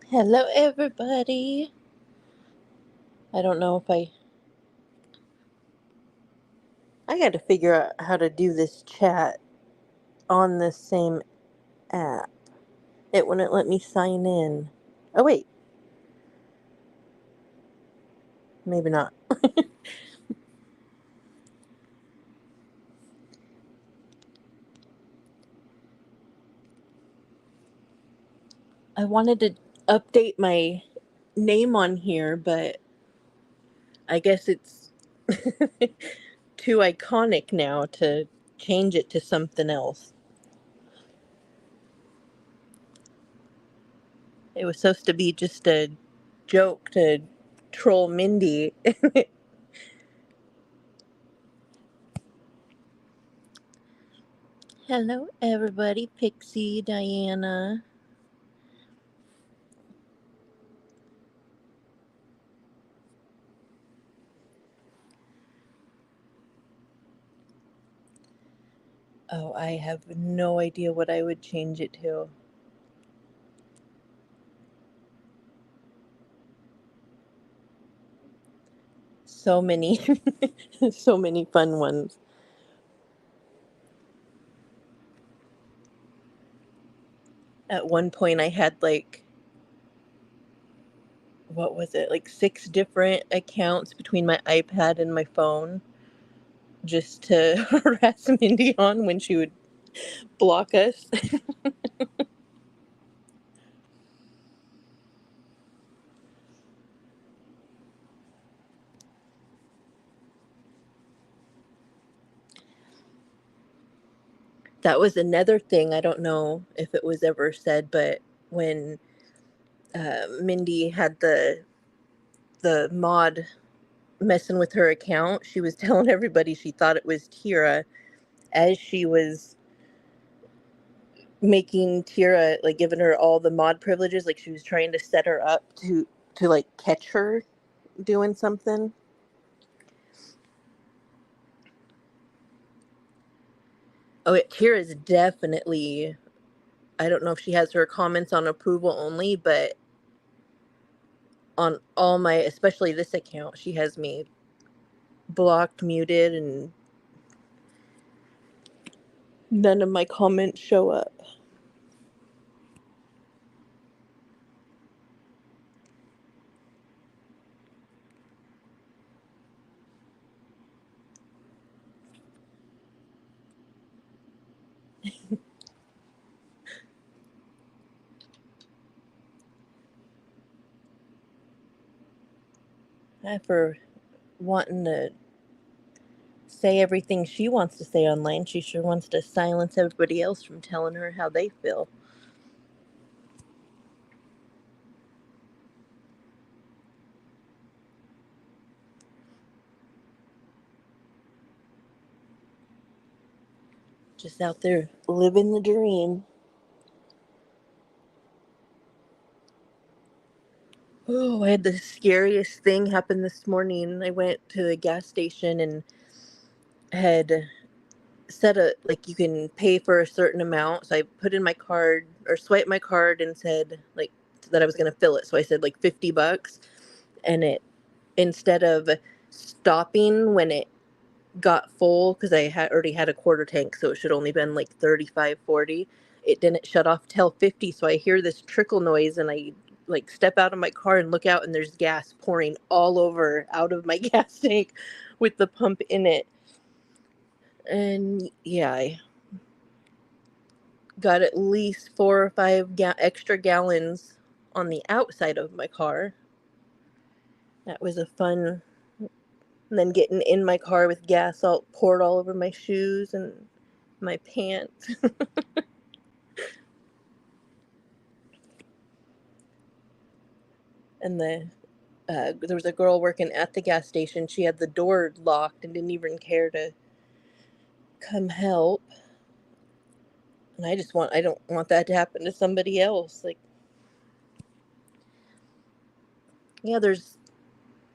Hello, everybody. I don't know if I got to figure out how to do this chat on the same app. It wouldn't let me sign in. Oh, wait. Maybe not. I wanted to update my name on here, but I guess it's too iconic now to change it to something else. It was supposed to be just a joke to troll Mindy. Hello, everybody. Pixie, Diana. Oh, I have no idea what I would change it to. So many, so many fun ones. At one point, I had what was it, like 6 different accounts between my iPad and my phone just to harass Mindy on when she would block us. That was another thing. I don't know if it was ever said, but when Mindy had the mod messing with her account, she was telling everybody she thought it was Tira as she was making Tira, like giving her all the mod privileges, like she was trying to set her up to like catch her doing something. Oh, Tira's definitely. I don't know if she has her comments on approval only, but on all my, especially this account, she has me blocked, muted, and none of my comments show up. For wanting to say everything she wants to say online, she sure wants to silence everybody else from telling her how they feel. Just out there living the dream. Oh, I had the scariest thing happen this morning. I went to the gas station and had set a, like, you can pay for a certain amount. So I put in my card or swiped my card and said, like, that I was going to fill it. So I said, like, $50. And it, instead of stopping when it got full, because I had already had a quarter tank, so it should only been like 35, 40. It didn't shut off till 50. So I hear this trickle noise and I like step out of my car and look out and there's gas pouring all over out of my gas tank with the pump in it. And yeah, I got at least 4 or 5 extra gallons on the outside of my car. That was a fun. And then getting in my car with gas all poured all over my shoes and my pants. And There was a girl working at the gas station. She had the door locked and didn't even care to come help. And I don't want that to happen to somebody else. Like, yeah, there's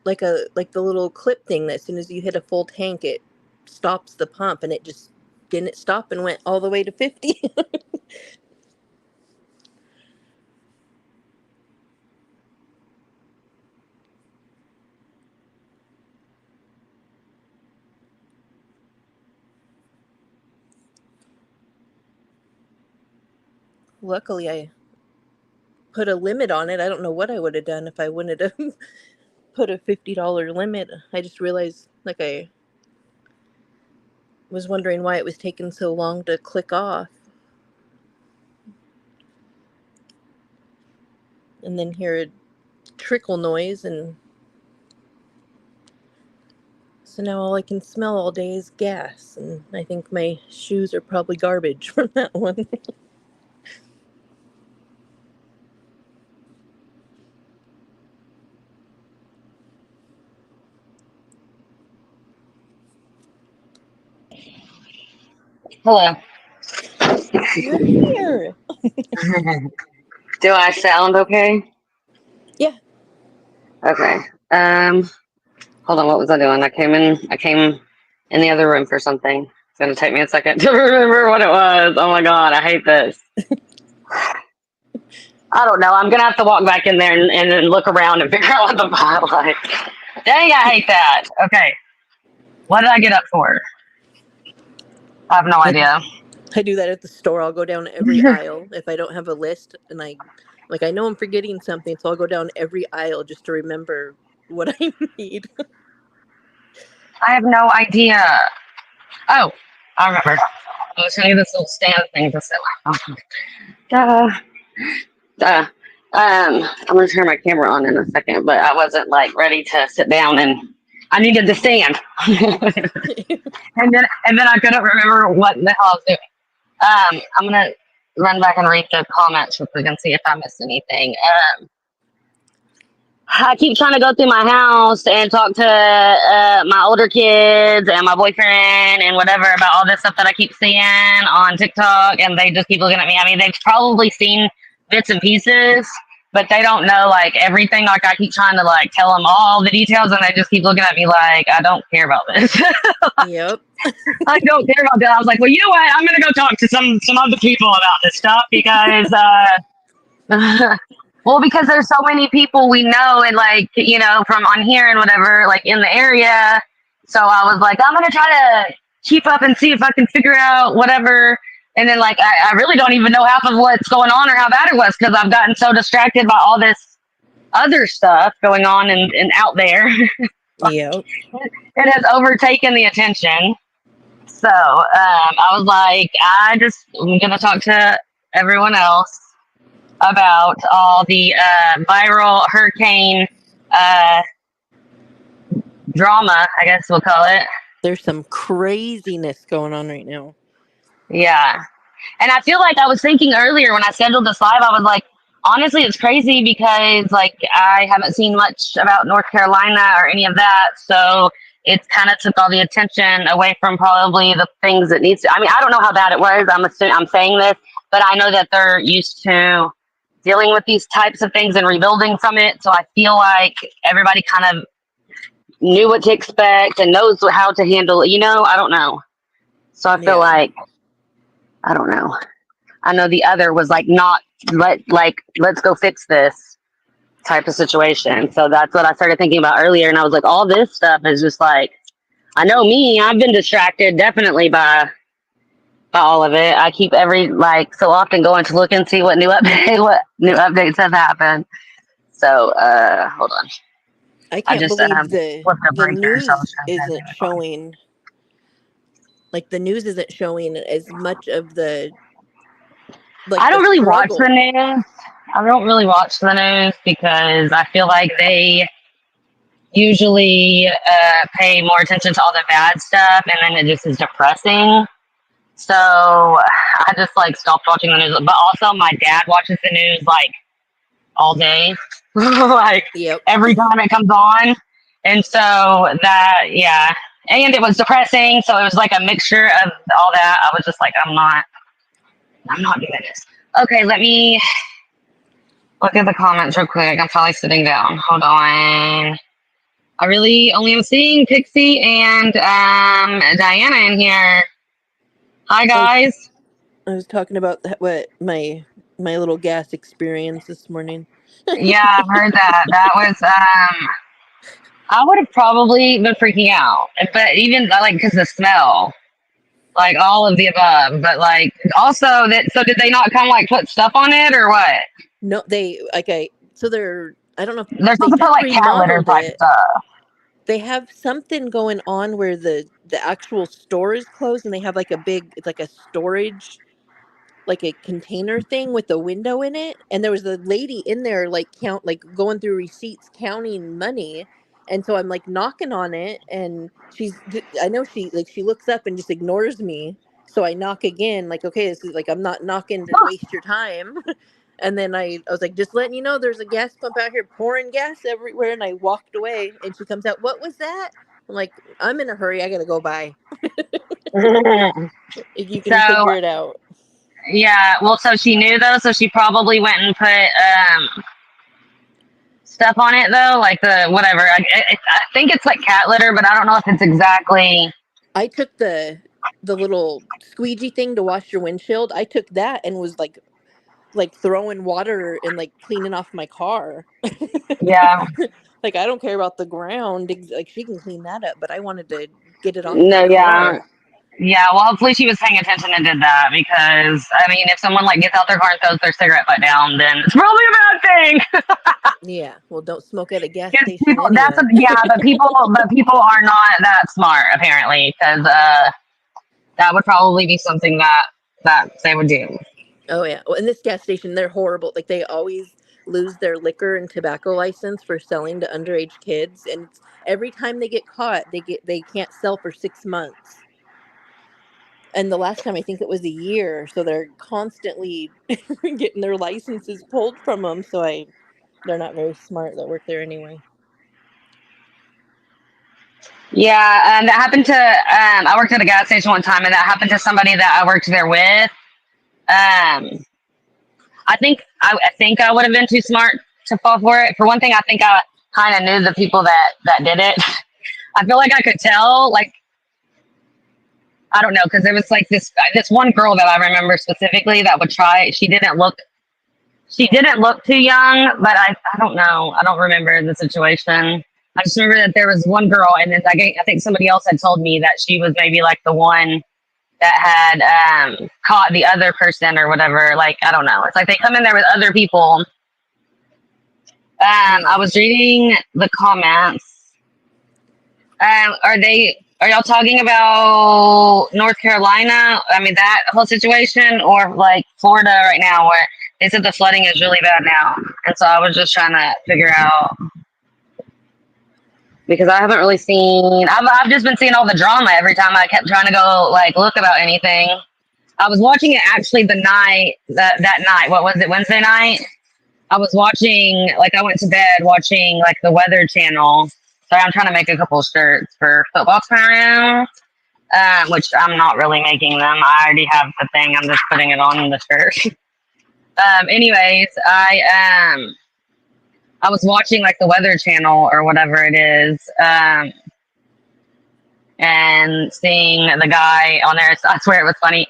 like the little clip thing that as soon as you hit a full tank, it stops the pump, and it just didn't stop and went all the way to 50. Luckily, I put a limit on it. I don't know what I would have done if I wouldn't have put a $50 limit. I just realized, like, I was wondering why it was taking so long to click off. And then hear a trickle noise, and so now all I can smell all day is gas, and I think my shoes are probably garbage from that one. Hello. You're here. Do I sound okay? Yeah. Okay. Hold on, what was I doing? I came in the other room for something. It's gonna take me a second to remember what it was. Oh my god, I hate this. I don't know. I'm gonna have to walk back in there and look around and figure out what the fuck. Like, dang, I hate that. Okay. What did I get up for? I have no idea. I do that at the store. I'll go down every aisle if I don't have a list, and I know I'm forgetting something, so I'll go down every aisle just to remember what I need. I have no idea. Oh, I remember. I was showing you this little stand thing to sit like. Duh. Duh. I'm gonna turn my camera on in a second, but I wasn't like ready to sit down, and I needed to stand. and then I couldn't remember what the hell I was doing. I'm gonna run back and read the comments real quick and see if I missed anything. I keep trying to go through my house and talk to my older kids and my boyfriend and whatever about all this stuff that I keep seeing on TikTok, and they just keep looking at me. I mean, they've probably seen bits and pieces, but they don't know like everything. Like I keep trying to like tell them all the details, and they just keep looking at me like I don't care about this. Yep. I don't care about that. I was like, well, you know what? I'm gonna go talk to some other people about this stuff because well, because there's so many people we know and like, you know, from on here and whatever, like in the area. So I was like, I'm gonna try to keep up and see if I can figure out whatever. And then like I really don't even know half of what's going on or how bad it was because I've gotten so distracted by all this other stuff going on and out there. Yep. It has overtaken the attention. So I was like, I'm gonna talk to everyone else about all the viral hurricane drama, I guess we'll call it. There's some craziness going on right now. Yeah. And I feel like I was thinking earlier when I scheduled this live, I was like, honestly, it's crazy because like I haven't seen much about North Carolina or any of that. So it's kind of took all the attention away from probably the things it needs to. I mean, I don't know how bad it was. I'm saying this, but I know that they're used to dealing with these types of things and rebuilding from it. So I feel like everybody kind of knew what to expect and knows how to handle it. You know, I don't know. So I feel like, I don't know. I know the other was like not let's go fix this type of situation. So that's what I started thinking about earlier. And I was like, all this stuff is just like, I know me, I've been distracted definitely by all of it. I keep so often going to look and see what new updates have happened. So hold on. I can't believe the news isn't showing. Like the news isn't showing as much of the. Like I don't really watch the news. I don't really watch the news because I feel like they usually pay more attention to all the bad stuff, and then it just is depressing. So I just like stopped watching the news. But also, my dad watches the news like all day. like Yep. every time it comes on. And so that, yeah. And it was depressing. So it was like a mixture of all that. I was just like, I'm not doing this. Okay, let me look at the comments real quick. I'm probably sitting down. Hold on. I really only am seeing Pixie and Diana in here. Hi, I was guys. I was talking about what my little gas experience this morning. Yeah, I've heard that. That was I would have probably been freaking out, but even like because the smell, like all of the above. But like also that. So did they not come like put stuff on it or what? No, they like I so they're I don't know if They're they supposed to put just like cat litter remodeled type it. stuff. They have something going on where the actual store is closed and they have like a big it's like a storage like a container thing with a window in it, and there was a lady in there like like going through receipts counting money, and so I'm like knocking on it, and I know she like she looks up and just ignores me, so I knock again like, okay, this is like I'm not knocking to waste your time. And then I was like, just letting you know there's a gas pump out here pouring gas everywhere, and I walked away, and she comes out, what was that? I'm like, I'm in a hurry, I gotta go by. You can So figure it out. yeah, well, so she knew though, so she probably went and put stuff on it though, like the whatever. I think it's like cat litter, but I don't know if it's exactly. I took the little squeegee thing to wash your windshield. I took that and was like throwing water and like cleaning off my car. Yeah, Like I don't care about the ground. Like she can clean that up, but I wanted to get it off my no, yeah, car. yeah. Well, hopefully she was paying attention and did that because I mean, if someone like gets out their car and throws their cigarette butt down, then it's probably a bad thing. Yeah, well, don't smoke at a gas Because station people, that's a, anyway. yeah, but people are not that smart apparently because that would probably be something that they would do. Oh yeah. Well, in this gas station, they're horrible. Like they always lose their liquor and tobacco license for selling to underage kids, and every time they get caught, they can't sell for 6 months. And the last time I think it was a year, so they're constantly getting their licenses pulled from them. They're not very smart that work there anyway. Yeah, that happened to. I worked at a gas station one time, and that happened to somebody that I worked there with. Um, I think I would have been too smart to fall for it. For one thing, I think I kind of knew the people that did it. I feel like I could tell. Like I don't know, because there was like this one girl that I remember specifically that would try. She didn't look too young, but I don't know. I don't remember the situation. I just remember that there was one girl, and then I think somebody else had told me that she was maybe like the one that had caught the other person or whatever. Like I don't know. It's like they come in there with other people. I Yeah. was reading the comments. Are y'all talking about North Carolina? I mean that whole situation, or like Florida right now, where they said the flooding is really bad now, and so I was just trying to figure out because I haven't really seen. I've just been seeing all the drama every time I kept trying to go like look about anything. I was watching it actually the night that night. What was it? Wednesday night. I was watching like I went to bed watching like the Weather Channel. Sorry, I'm trying to make a couple of shirts for football tomorrow, which I'm not really making them. I already have the thing. I'm just putting it on the shirt. Anyways, I was watching like the Weather Channel or whatever it is, and seeing the guy on there. I swear it was funny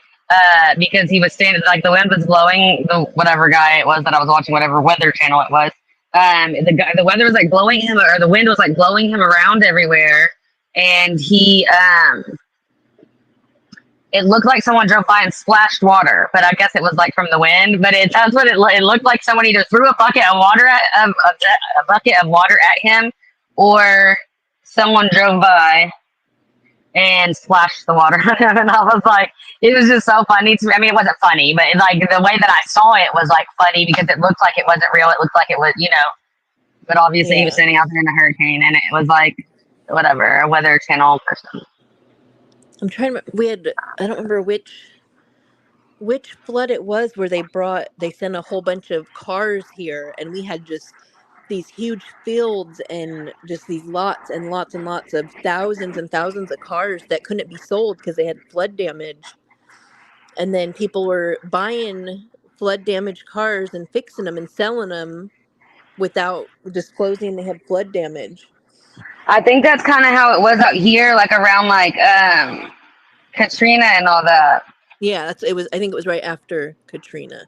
because he was standing like the wind was blowing. The whatever guy it was that I was watching, whatever Weather Channel it was. The weather was like blowing him, or the wind was like blowing him around everywhere, and it looked like someone drove by and splashed water, but I guess it was like from the wind. But that's what it looked like. Someone either threw a bucket of water at him, or someone drove by and splashed the water on him. And I was like, it was just so funny to me. I mean, it wasn't funny, but like the way that I saw it was like funny because it looked like it wasn't real. It looked like it was, But obviously, he was Yeah. standing out there in a hurricane, and it was like whatever a Weather Channel person. I'm trying to we had I don't remember which flood it was where they sent a whole bunch of cars here, and we had just these huge fields and just these lots and lots and lots of thousands and thousands of cars that couldn't be sold because they had flood damage. And then people were buying flood damaged cars and fixing them and selling them without disclosing they had flood damage. I think that's kind of how it was out here, like around like Katrina and all that. Yeah, it was. I think it was right after Katrina,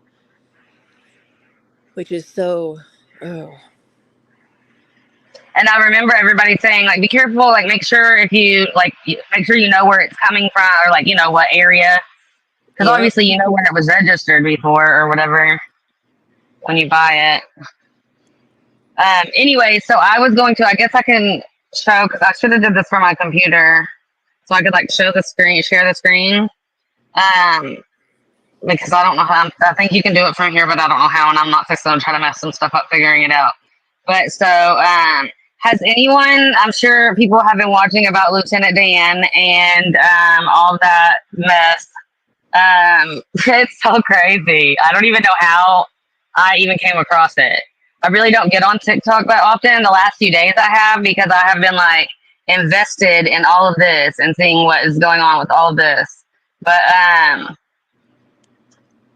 which is so. Oh, And I remember everybody saying like, be careful, like make sure if you like, make sure you know where it's coming from or like, you know, what area. Because yeah. obviously you know where it was registered before or whatever when you buy it. Anyway, so I was going to, I guess I can show, because I should have did this for my computer. So I could like show the screen, share the screen. Because I don't know how, I think you can do it from here, but I don't know how, and I'm not fixing to try to mess some stuff up figuring it out. But so, has anyone, I'm sure people have been watching about Lieutenant Dan and all that mess. It's so crazy. I don't even know how I even came across it. I really don't get on TikTok that often. The last few days I have, because I have been like invested in all of this and seeing what is going on with all of this. But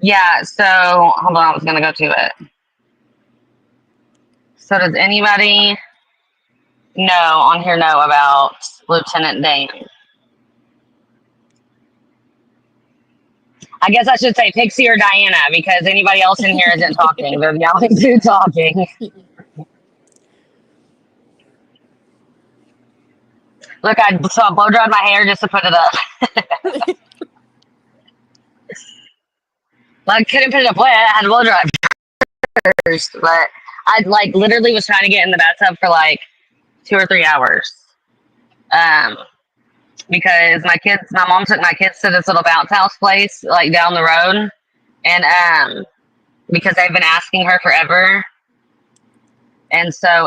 yeah, so hold on, I was gonna go to it. So does anybody on here know about Lieutenant Dan? I guess I should say Pixie or Diana, because anybody else in here isn't talking. They're the only two talking. Look, I blow dried my hair just to put it up. I couldn't put it up wet. I had to blow dry first, but I like literally was trying to get in the bathtub for like 2 or 3 hours. Because my mom took my kids to this little bounce house place like down the road, and because they've been asking her forever, and so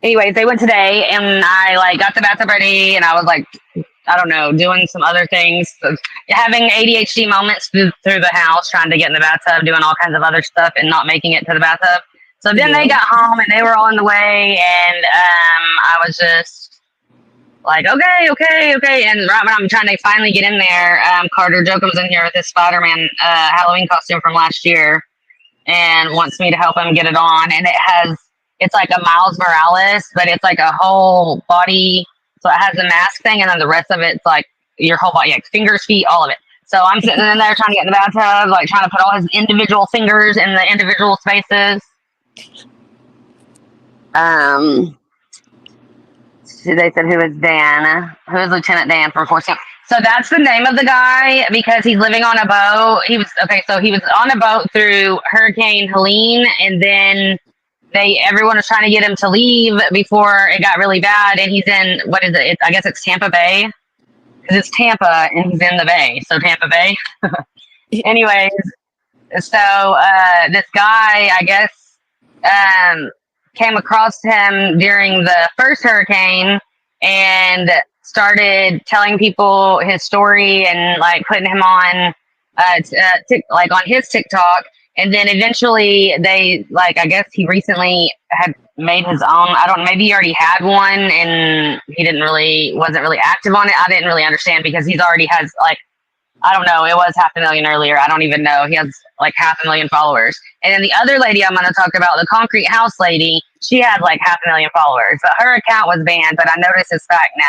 anyways, they went today, and I like got the bathtub ready, and I was like, I don't know, doing some other things, having ADHD moments through the house, trying to get in the bathtub, doing all kinds of other stuff, and not making it to the bathtub. So then they got home, and they were all in the way, and I was just like, okay. And right when I'm trying to finally get in there, Carter Jocum's in here with his Spider-Man Halloween costume from last year, and wants me to help him get it on. And it's like a Miles Morales, but it's like a whole body. So it has the mask thing, and then the rest of it's like your whole body, like fingers, feet, all of it. So I'm sitting in there trying to get in the bathtub, like trying to put all his individual fingers in the individual spaces. They said, who is Dan? Who is Lieutenant Dan from Force Camp? So that's the name of the guy because he's living on a boat. He was on a boat through Hurricane Helene, and then everyone was trying to get him to leave before it got really bad. And he's in, what is it? I guess it's Tampa Bay, because it's Tampa and he's in the Bay, so Tampa Bay. Anyways, so this guy, I guess, came across him during the first hurricane and started telling people his story and like putting him on like on his TikTok. And then eventually they like, I guess he recently had made his own. I don't know, maybe he already had one and he wasn't really active on it. I didn't really understand because he's already has like, I don't know, it was 500,000 earlier. I don't even know. He has like 500,000 followers. And then the other lady I'm going to talk about, the concrete house lady, she had like 500,000 followers. But her account was banned, but I noticed it's back now.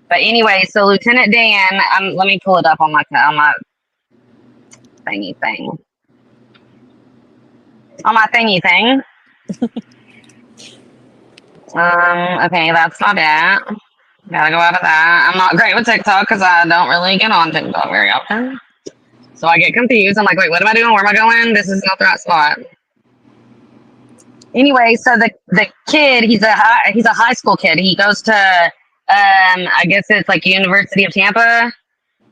But anyway, so Lieutenant Dan, let me pull it up on my thingy thing. On my thingy thing. Okay, that's not it. Gotta go out of that. I'm not great with TikTok because I don't really get on TikTok very often. So I get confused. I'm like, wait, what am I doing? Where am I going? This is not the right spot. Anyway, so the kid, he's a high school kid. He goes to I guess it's like University of Tampa,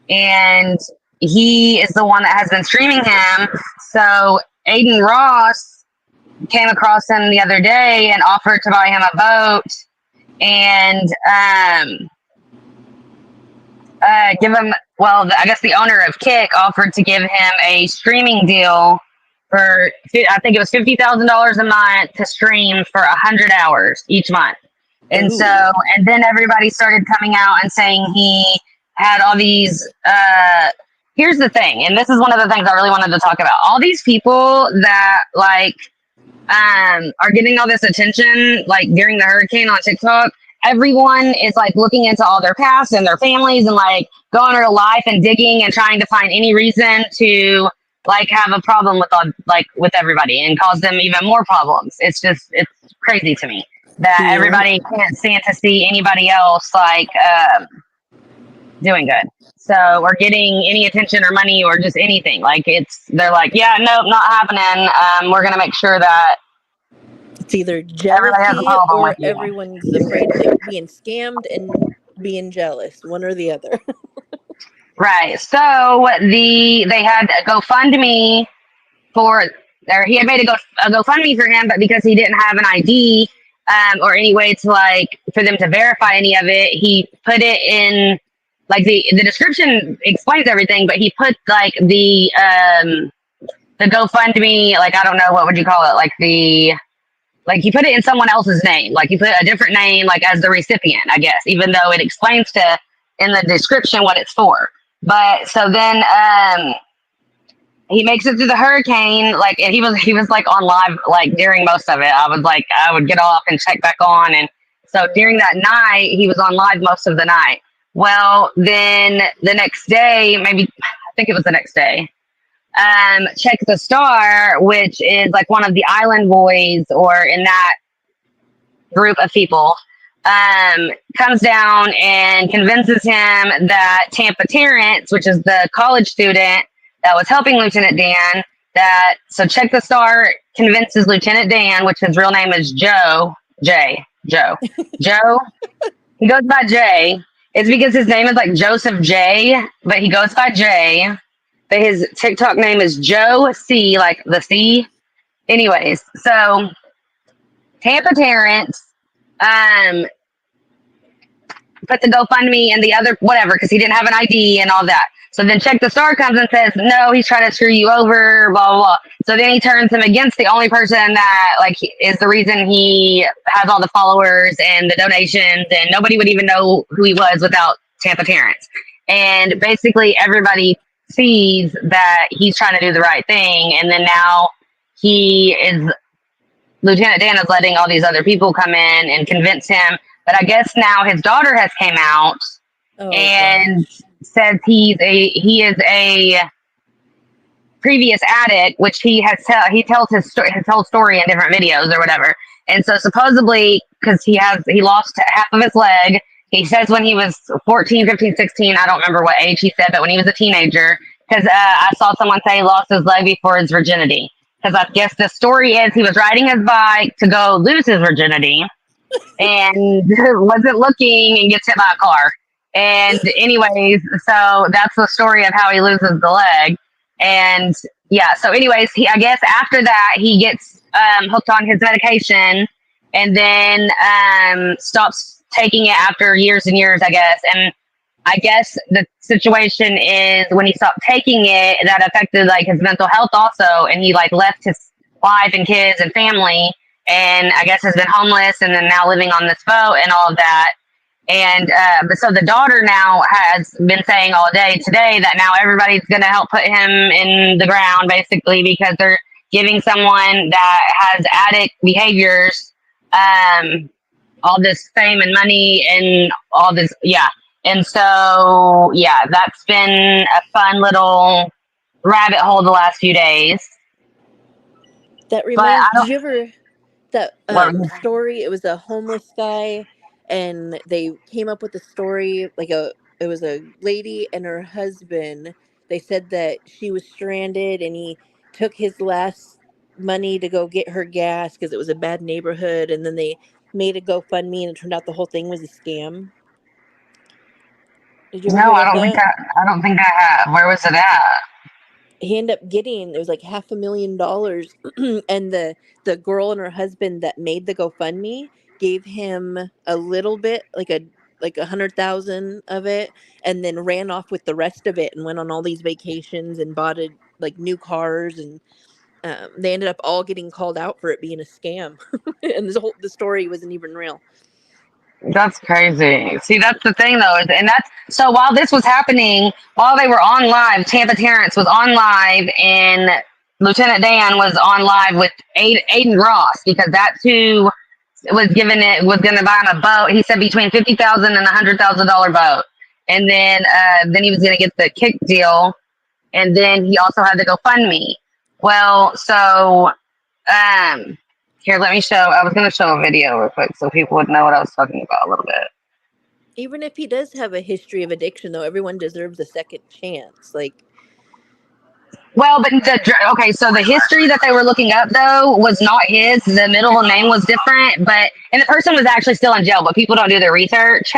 and he is the one that has been streaming him. So Aiden Ross came across him the other day and offered to buy him a boat and give him, well, I guess the owner of Kick offered to give him a streaming deal for I think it was $50,000 a month to stream for 100 hours each month. And so, Ooh. and then everybody started coming out and saying he had all these. Here's the thing, and this is one of the things I really wanted to talk about. All these people that like are getting all this attention, like during the hurricane on TikTok. Everyone is like looking into all their past and their families and like going through life and digging and trying to find any reason to like have a problem with all, like with everybody and cause them even more problems. It's crazy to me that Yeah. everybody can't stand to see anybody else like doing good. So or getting any attention or money or just anything. Like they're like, yeah, nope, not happening. We're gonna make sure that It's either everybody has a jealousy problem with or you. everyone's afraid of being scammed and being jealous, one or the other. Right. So they had a GoFundMe for, or he had made a GoFundMe for him, but because he didn't have an ID or any way to like for them to verify any of it, he put it in like the description explains everything, but he put like the GoFundMe, like I don't know what would you call it, like he put it in someone else's name, like he put a different name like as the recipient, I guess, even though it explains to in the description what it's for. But so then he makes it through the hurricane, like, and he was like on live like during most of it. I would get off and check back on, and so during that night he was on live most of the night. Well, then the next day, maybe I think it was the next day, Check the Star, which is like one of the Island Boys or in that group of people, comes down and convinces him that Tampa Terrance, which is the college student that was helping Lieutenant Dan, that so Check the Star convinces Lieutenant Dan, which his real name is Joe. He goes by Jay. It's because his name is like Joseph J, but he goes by Jay. But his TikTok name is Joe C, like the C. Anyways, so Tampa Terrance put the GoFundMe and the other whatever because he didn't have an ID and all that. So then Check the Star comes and says, no, he's trying to screw you over, blah, blah, blah. So then he turns him against the only person that like is the reason he has all the followers and the donations, and nobody would even know who he was without Tampa Terrance. And basically everybody sees that he's trying to do the right thing. And then now Lieutenant Dan is letting all these other people come in and convince him. But I guess now his daughter has came out Oh and gosh. says he is a previous addict, which he tells his whole story in different videos or whatever. And so supposedly because he lost half of his leg. He says when he was 14, 15, 16, I don't remember what age he said, but when he was a teenager, because I saw someone say he lost his leg before his virginity. Because I guess the story is he was riding his bike to go lose his virginity and wasn't looking and gets hit by a car. And anyways, so that's the story of how he loses the leg. And yeah, so anyways, I guess after that he gets hooked on his medication and then stops taking it after years and years, I guess. And I guess the situation is when he stopped taking it, that affected like his mental health also, and he like left his wife and kids and family, and I guess has been homeless and then now living on this boat and all of that. And but so the daughter now has been saying all day today that now everybody's going to help put him in the ground basically because they're giving someone that has addict behaviors all this fame and money and all this, yeah. And so, yeah, that's been a fun little rabbit hole the last few days. That But I reminds, did don't. you ever that What, story? It was a homeless guy, and they came up with a story like it was a lady and her husband. They said that she was stranded, and he took his last money to go get her gas because it was a bad neighborhood, and then they made a GoFundMe, and it turned out the whole thing was a scam. Did you ever no, hear about that? I don't think I have. Where was it at? He ended up getting, it was like $500,000, and the girl and her husband that made the GoFundMe gave him a little bit, like 100,000 of it, and then ran off with the rest of it and went on all these vacations and bought like new cars, and They ended up all getting called out for it being a scam, and the story wasn't even real. That's crazy. See, that's the thing though, and that's so while this was happening, while they were on live, Tampa Terrance was on live, and Lieutenant Dan was on live with Aiden Ross because that's who was going to buy him a boat. He said between $50,000 and $100,000 boat, and then he was going to get the kick deal, and then he also had to go fund me. Well, so here, let me show. I was going to show a video real quick so people would know what I was talking about a little bit. Even if he does have a history of addiction, though, everyone deserves a second chance. Like, well, but okay, so the history that they were looking up though was not his. The middle name was different, and the person was actually still in jail, but people don't do their research,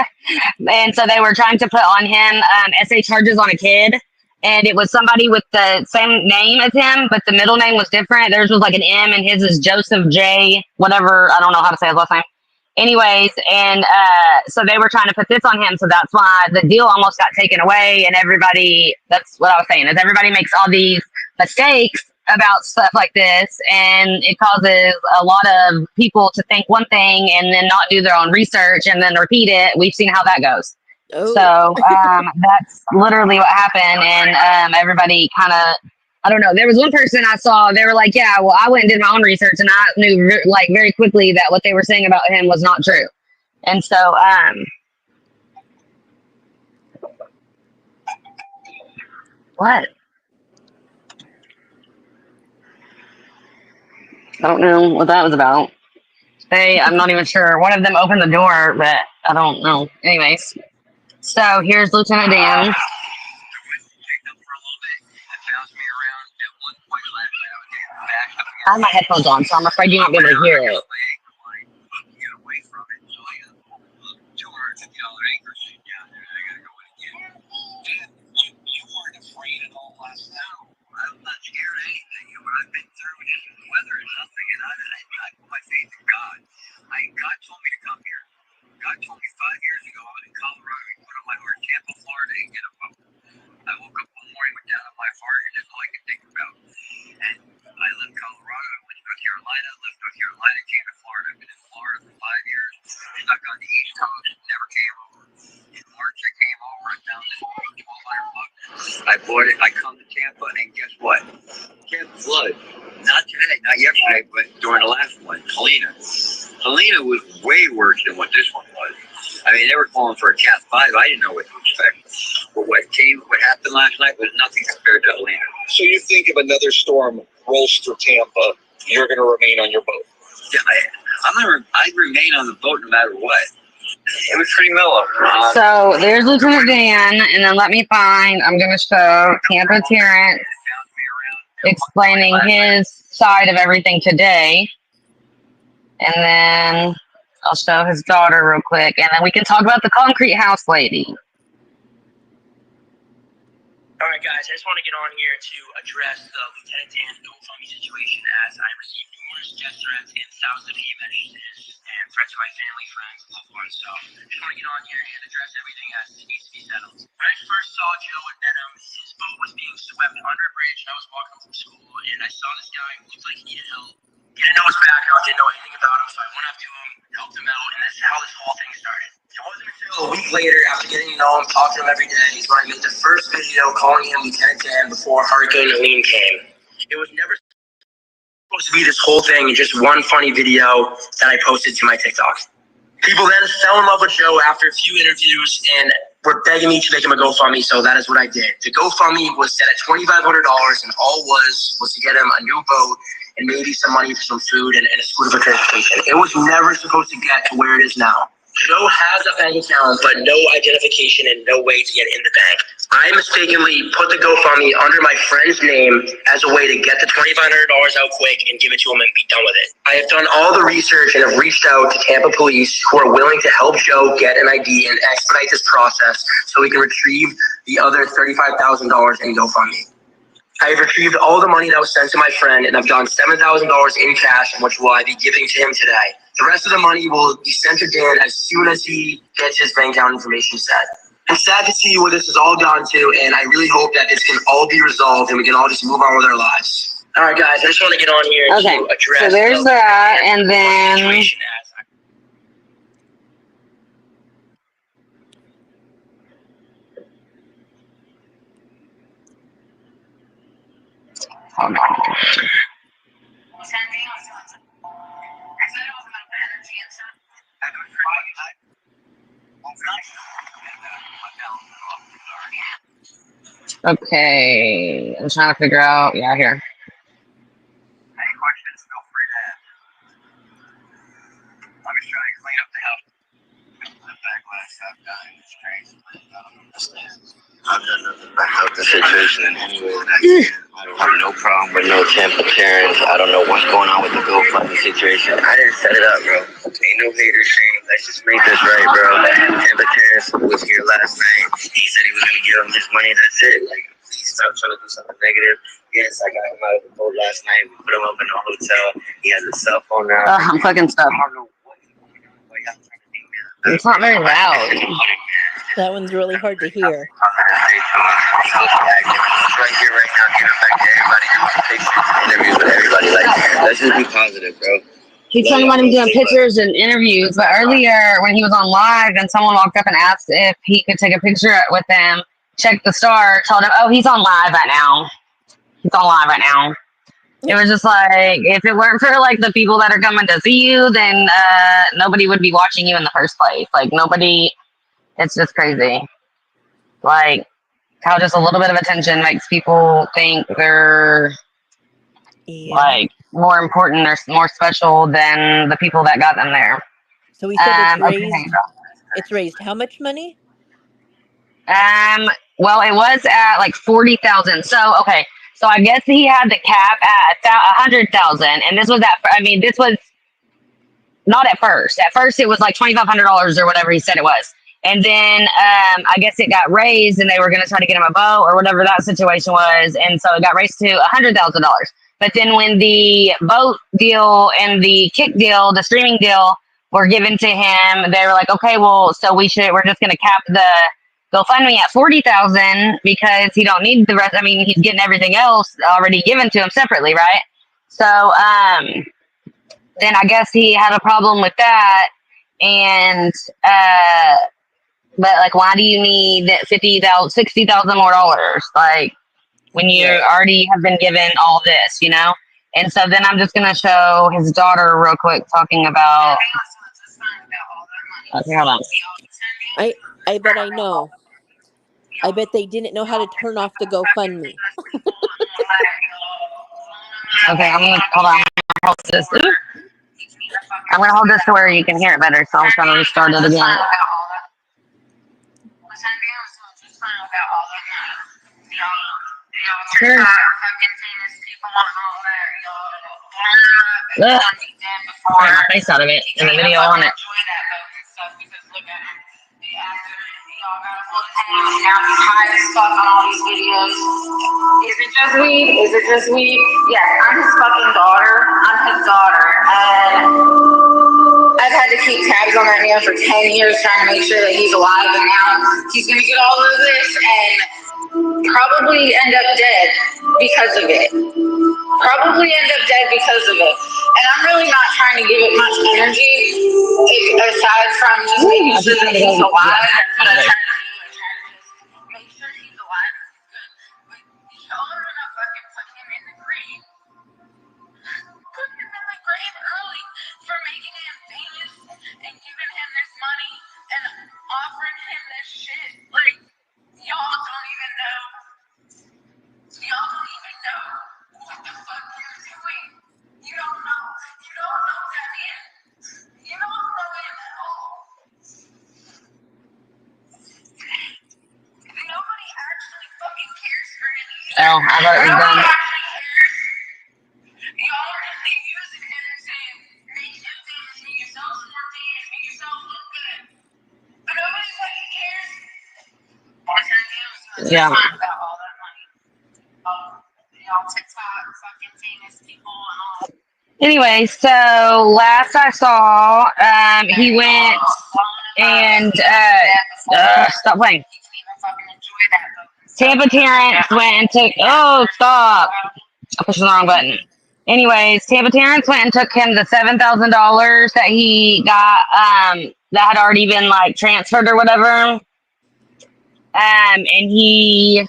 and so they were trying to put on him SA charges on a kid, and it was somebody with the same name as him, but the middle name was different. Theirs was like an M, and his is Joseph J. Whatever, I don't know how to say his last name. Anyways, and so they were trying to put this on him, so that's why the deal almost got taken away. And everybody, that's what I was saying, is everybody makes all these mistakes about stuff like this, and it causes a lot of people to think one thing and then not do their own research and then repeat it. We've seen how that goes. oh, So that's literally what happened, and everybody kind of, I don't know. There was one person I saw, they were like, yeah, well, I went and did my own research, and I knew like very quickly that what they were saying about him was not true. And so, what? I don't know what that was about. I'm not even sure. One of them opened the door, but I don't know. Anyways, so here's Lieutenant Dan. I have my headphones on, so I'm afraid you won't be able to hear it. God told me to come here. God told me 5 years ago I was in Colorado. He put on my heart, Tampa, Florida, and get a boat. I woke up one morning with that on my heart, and that's all I could think about. And I left Colorado, I went to North Carolina, left North Carolina, came to Florida. I've been in Florida for 5 years, stuck on the East Coast, never came over. In March I came over, I found this boat, $1,200. I bought it, I come to Tampa, and guess what? Tampa flooded. Not today, not yesterday, but during the last one, Helena. Helena was way worse than what this one was. I mean, they were calling for a Cat 5. I didn't know what to expect. But what happened last night was nothing compared to Helena. So you think if another storm rolls through Tampa, you're going to remain on your boat? Yeah, I'd remain on the boat no matter what. It was pretty mellow. So there's Lieutenant Dan, and then I'm going to show Tampa Terrance explaining his side of everything today. And then I'll show his daughter real quick, and then we can talk about the concrete house lady. All right, guys, I just want to get on here to address the Lieutenant Dan GoFundMe situation, as I received numerous death threats and thousands of messages and threats to my family, friends, and loved ones. So I just want to get on here and address everything as it needs to be settled. When I first saw Joe and met him, his boat was being swept under a bridge, and I was walking home from school, and I saw this guy who looked like he needed help. Didn't know his background, didn't know anything about him, so I went up to him, helped him out, and that's how this whole thing started. It wasn't until a week later, after getting to know him, talking to him every day, is when I made the first video calling him Lieutenant Dan before Hurricane Helene came. It was never supposed to be this whole thing in just one funny video that I posted to my TikTok. People then fell in love with Joe after a few interviews and were begging me to make him a GoFundMe, so that is what I did. The GoFundMe was set at $2,500, and all was to get him a new boat and maybe some money for some food and a scooter for transportation. It was never supposed to get to where it is now. Joe has a bank account, but no identification and no way to get in the bank. I mistakenly put the GoFundMe under my friend's name as a way to get the $2,500 out quick and give it to him and be done with it. I have done all the research and have reached out to Tampa police, who are willing to help Joe get an ID and expedite this process so he can retrieve the other $35,000 in GoFundMe. I have retrieved all the money that was sent to my friend, and I've done $7,000 in cash, which will I be giving to him today. The rest of the money will be sent to Dan as soon as he gets his bank account information set. I'm sad to see where this has all gone to, and I really hope that this can all be resolved and we can all just move on with our lives. All right, guys, I just want to get on here Okay, to address so there's that, and then situation as hold on. Okay, I'm trying to figure out. Yeah, here. Any questions, feel free to ask. I'm just trying to clean up the house. The backlash I've done is crazy. I don't understand. I've done nothing but help the situation in any way that I can. I don't have no problem with no Tampa Terrance. I don't know what's going on with the GoFundMe situation. I didn't set it up, bro. Ain't no hater shame. Let's just make this right, bro. Tampa Terrance was here last night. He said he was going to give him his money. That's it. Like, please stop trying to do something negative. Yes, I got him out of the boat last night. We put him up in a hotel. He has a cell phone now. I'm fucking stuck. I don't know what he's going on. What y'all trying to do now? It's not very loud. That one's really hard to hear. He's right here, right now, giving back to everybody, doing pictures and interviews with everybody. Like, let's just be positive, bro. He's talking about him doing pictures and interviews, but earlier when he was on live and someone walked up and asked if he could take a picture with them, checked the star, told him, oh, he's on live right now. He's on live right now. It was just like, if it weren't for like the people that are coming to see you, then nobody would be watching you in the first place. Like nobody, it's just crazy. Like how just a little bit of attention makes people think they're like more important or more special than the people that got them there. So we said it's raised. Okay. It's raised how much money? Well, it was at like 40,000. So okay, so I guess he had the cap at 100,000, and this was at. I mean, this was not at first. At first, it was like $2,500 or whatever he said it was, and then I guess it got raised, and they were going to try to get him a boat or whatever that situation was, and so it got raised to $100,000. But then when the boat deal and the kick deal, the streaming deal were given to him, they were like, okay, well, so we're just going to cap the GoFundMe at 40,000 because he don't need the rest. I mean, he's getting everything else already given to him separately, right? So then I guess he had a problem with that, and but like, why do you need 50,000, 60,000 more dollars? Like when you already have been given all this, you know? And so then I'm just gonna show his daughter real quick talking about. Okay, hold on. I bet I know. I bet they didn't know how to turn off the GoFundMe. Okay, I'm gonna hold on. I'm gonna hold this to where you can hear it better. So I'm trying to restart it again. Sure. Ugh. I got my face out of it in the video on it. Is it just weed? Is it just weed? Yes, I'm his fucking daughter. I'm his daughter. And I've had to keep tabs on that man for 10 years trying to make sure that he's alive. And now he's going to get all of this and probably end up dead because of it. And I'm really not trying to give it much energy aside from just making sure that he's alive. That's what I'm trying to do. Make sure he's alive. But y'all are gonna fucking put him in the grave. Put him in the grave early for making him famous and giving him this money and offering him this shit. Like, y'all don't even know. Y'all don't even know what the fuck you're doing. You don't know. You don't know that man. You don't know him at all. Nobody actually fucking cares for any of you. Oh, I thought it was done. Y'all are just using him to make him famous, make yourself more famous, make yourself look good. But nobody fucking cares. Yeah. About all that money. Y'all TikTok fucking famous people and all. Anyway, so last I saw, he went and stop playing. Tampa Terrance went and took. Oh, stop! I pushed the wrong button. Anyways, Tampa Terrance went and took him the $7,000 that he got that had already been like transferred or whatever. And he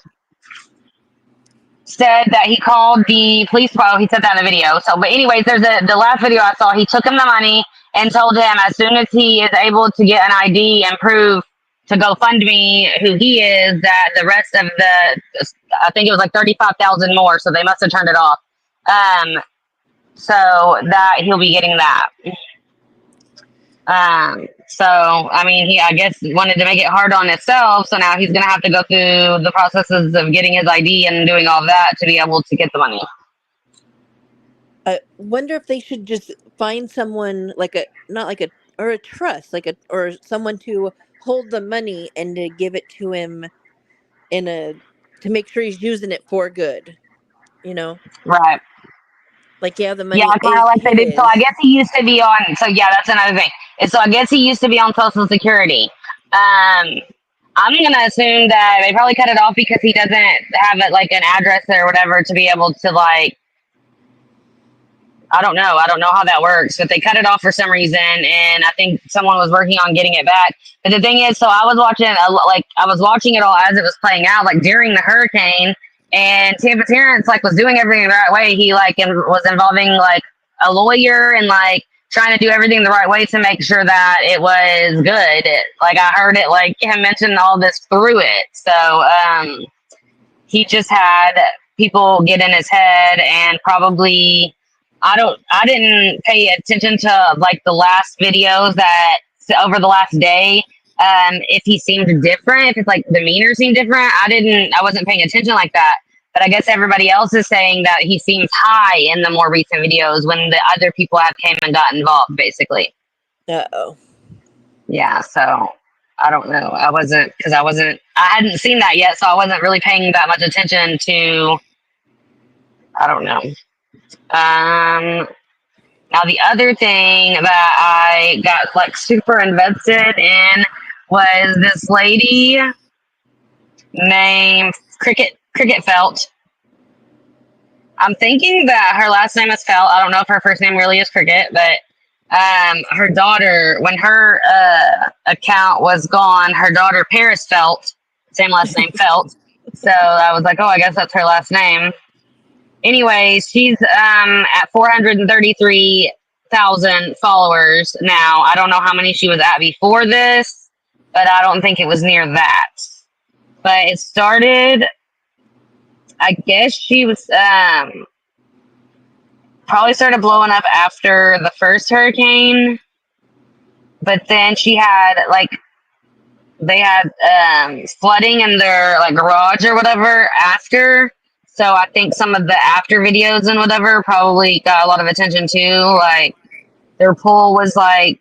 said that he called the police department. He said that in the video. So, but anyways, there's the last video I saw. He took him the money and told him as soon as he is able to get an ID and prove to GoFundMe who he is, that the rest of I think it was like 35,000 more. So they must have turned it off. So that he'll be getting that. So I mean, he, I guess, wanted to make it hard on himself. So now he's gonna have to go through the processes of getting his ID and doing all that to be able to get the money. I wonder if they should just find someone like not like a trust, or someone to hold the money and to give it to him to make sure he's using it for good. You know, Right. like, yeah, the Yeah, money kind of is like they did. So his. I guess he used to be on. So yeah, that's another thing. And so I guess he used to be on Social Security. I'm gonna assume that they probably cut it off because he doesn't have it like an address or whatever to be able to like. I don't know. I don't know how that works, but they cut it off for some reason, and I think someone was working on getting it back. But the thing is, so I was watching it all as it was playing out, like during the hurricane, and Tampa Terrance like was doing everything the right way. He like was involving like a lawyer and like trying to do everything the right way to make sure that it was good. Like I heard it like him mention all this through it. So he just had people get in his head and probably I didn't pay attention to like the last videos that over the last day. If he seemed different, if it's like the demeanor seemed different, I wasn't paying attention like that. But I guess everybody else is saying that he seems high in the more recent videos when the other people have came and got involved, basically. Uh-oh. Yeah, so I don't know. I hadn't seen that yet, so I wasn't really paying that much attention to, I don't know. Now the other thing that I got like super invested in was this lady named Cricketfelt. I'm thinking that her last name is Felt. I don't know if her first name really is Cricket, but her daughter, when her account was gone, her daughter Paris Felt, same last name Felt. So I was like, oh, I guess that's her last name. Anyway, she's at 433,000 followers now. I don't know how many she was at before this, but I don't think it was near that. But it started, I guess she was probably started blowing up after the first hurricane. But then she had they had flooding in their like garage or whatever after. So I think some of the after videos and whatever probably got a lot of attention too. Like their pool was like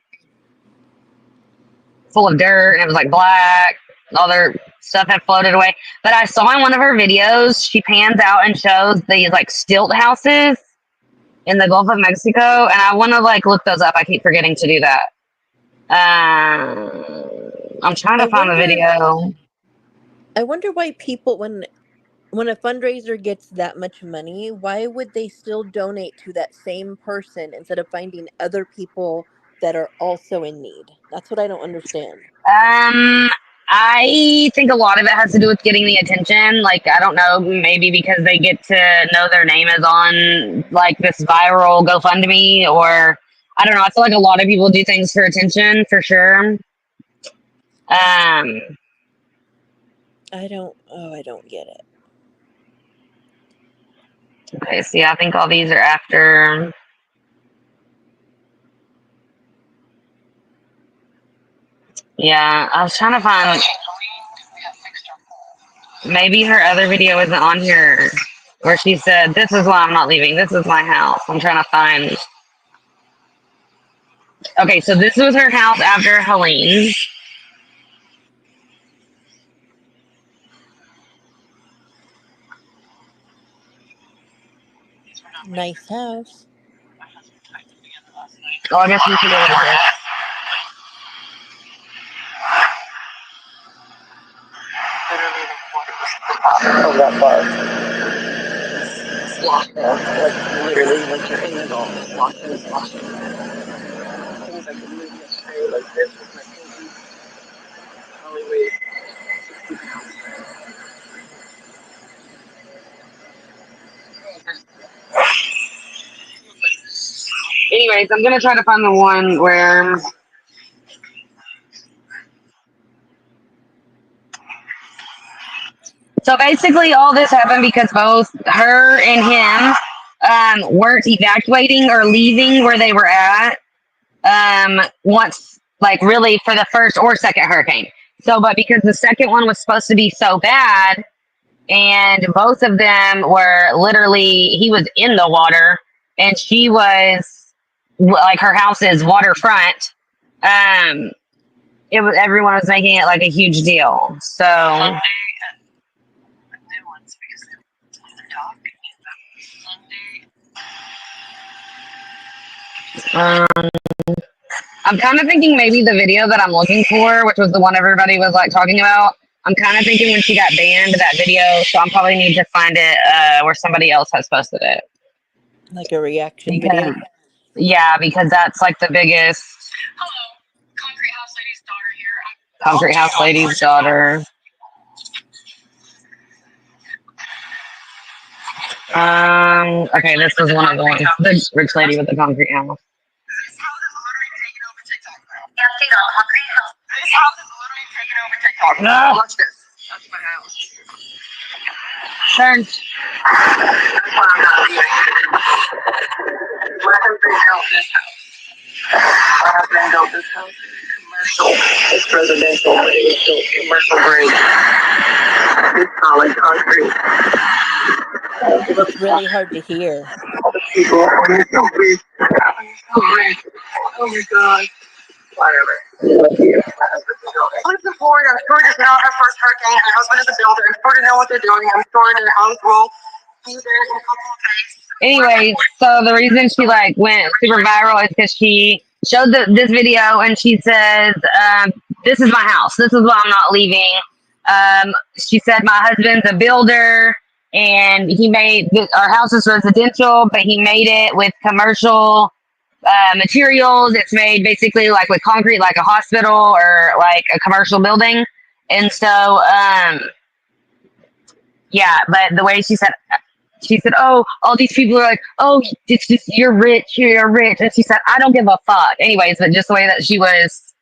full of dirt and it was like black. All their stuff had floated away. But I saw in one of her videos, she pans out and shows these like stilt houses in the Gulf of Mexico. And I want to like look those up. I keep forgetting to do that. I'm trying to find the video. I wonder why people, when a fundraiser gets that much money, why would they still donate to that same person instead of finding other people that are also in need? That's what I don't understand. I think a lot of it has to do with getting the attention. Like, I don't know, maybe because they get to know their name is on like this viral GoFundMe, or I don't know. I feel like a lot of people do things for attention for sure. I don't get it. Okay, see, I think all these are after. Yeah, I was trying to find. Maybe her other video isn't on here, where she said, "This is why I'm not leaving. This is my house." I'm trying to find. Okay, so this was her house after Helene. Nice house. Oh, I guess we should go like this. From that far. lost us, like literally, like you're in the Gulf, lost us. Things I could move yesterday, like this with my pinky, probably weighed 60 pounds. Anyways, I'm gonna try to find the one where. So basically, all this happened because both her and him weren't evacuating or leaving where they were at once, like really for the first or second hurricane. So, but because the second one was supposed to be so bad, and both of them were literally, he was in the water, and she was like her house is waterfront. It was everyone was making it like a huge deal. So. Um, I'm kind of thinking maybe the video that I'm looking for, which was the one everybody was like talking about. I'm kind of thinking when she got banned, that video. So I'm probably need to find it where somebody else has posted it. Like a reaction video. Yeah, because that's like the biggest. Hello, Concrete House Lady's daughter here. Concrete House Lady's daughter. Okay, this is one of the ones. The rich lady with the concrete house. This house is literally taking over TikTok now. This house is literally taking over TikTok. No. Watch this. That's my house. Turn. That's what I'm not doing. My husband built this house. My husband built this house. Commercial. It's residential, but it was built commercial grade. It's solid concrete. It's really hard to hear. All the people, when you're so big. Oh my god. Whatever. I live in Florida. I'm sure it's not her first hurricane. My husband is a builder. I'm sure they know what they're doing. I'm sure their house will be there in a couple of days. Anyway, so the reason she like went super viral is because she showed this video and she says, "This is my house. This is why I'm not leaving." She said, "My husband's a builder, and he made our house is residential, but he made it with commercial materials. It's made basically like with concrete, like a hospital or like a commercial building." And so, yeah. But the way she said, "Oh, all these people are like, oh, it's just you're rich, and she said, "I don't give a fuck." Anyways, but just the way that she was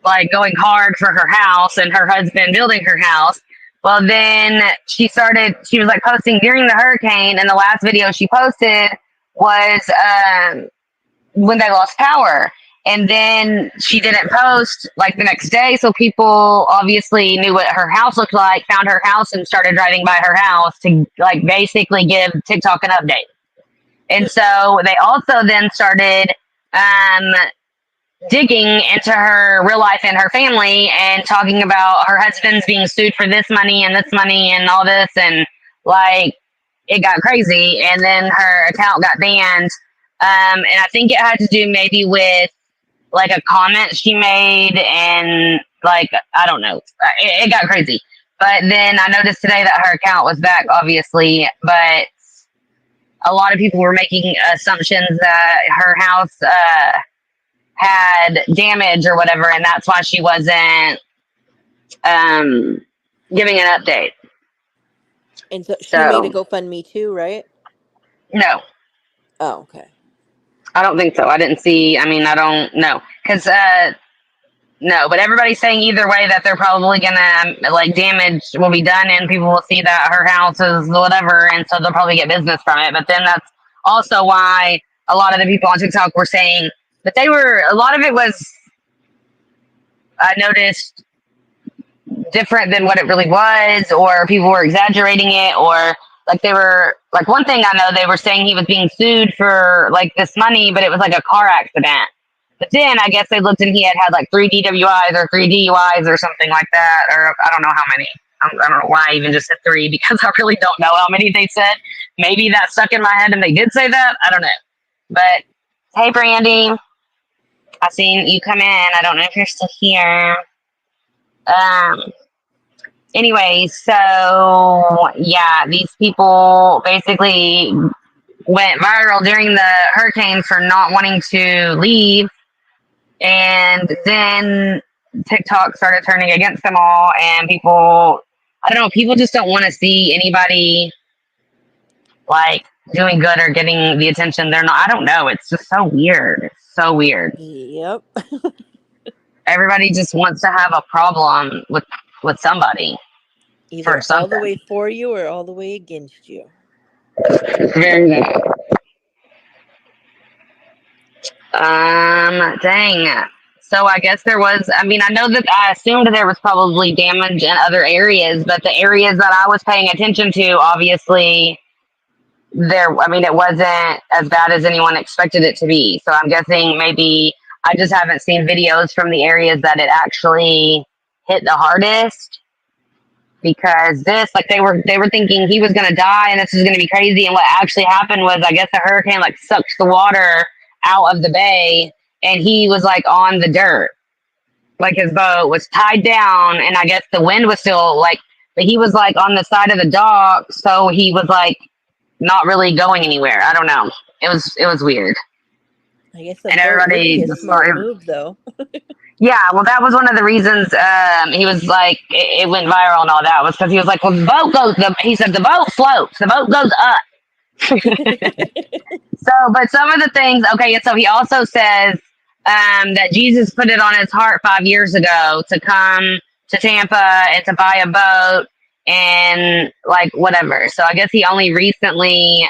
like going hard for her house and her husband building her house. Well, then she was like posting during the hurricane, and the last video she posted was when they lost power. And then she didn't post like the next day, so people obviously knew what her house looked like, found her house, and started driving by her house to like basically give TikTok an update. And so they also then started digging into her real life and her family and talking about her husband's being sued for this money and all this, and like it got crazy. And then her account got banned. And I think it had to do maybe with like a comment she made, and like I don't know, it got crazy. But then I noticed today that her account was back, obviously, but a lot of people were making assumptions that her house had damage or whatever, and that's why she wasn't giving an update. And so she made a GoFundMe too, right? No. Oh, okay. I don't think so. I didn't see. I mean, I don't know. Because, no, but everybody's saying either way that they're probably going to, like, damage will be done and people will see that her house is whatever, and so they'll probably get business from it. But then that's also why a lot of the people on TikTok were saying that a lot of it was, I noticed, different than what it really was, or people were exaggerating it, or like they were like, one thing I know, they were saying he was being sued for like this money, but it was like a car accident. But then I guess they looked and he had like 3 DWIs or 3 DUIs or something like that, or I don't know how many. I don't know why I even just said 3, because I really don't know how many they said. Maybe that stuck in my head and they did say that. I don't know. But hey, Brandy, I seen you come in. I don't know if you're still here. Anyway, so yeah, these people basically went viral during the hurricane for not wanting to leave, and then TikTok started turning against them all, and people, I don't know, people just don't want to see anybody like doing good or getting the attention they're not. I don't know. It's just so weird. It's so weird. Yep. Everybody just wants to have a problem with somebody for Either all the something. way for you or all the way against you. Very good. Dang. So I guess there was. I mean, I know that I assumed there was probably damage in other areas, but the areas that I was paying attention to, obviously, there. I mean, it wasn't as bad as anyone expected it to be. So I'm guessing maybe I just haven't seen videos from the areas that it actually hit the hardest. Because this, like, they were thinking he was gonna die and this was gonna be crazy. And what actually happened was, I guess the hurricane like sucked the water out of the bay, and he was like on the dirt, like his boat was tied down, and I guess the wind was still like, but he was like on the side of the dock, so he was like not really going anywhere. I don't know. It was weird, I guess a and boat would everybody be a just smart started. move, though. Yeah, well, that was one of the reasons he was like, it went viral and all that was because he was like, well, the boat goes, he said, the boat floats, the boat goes up. So, but some of the things, okay, so he also says that Jesus put it on his heart 5 years ago to come to Tampa and to buy a boat and like whatever. So I guess he only recently,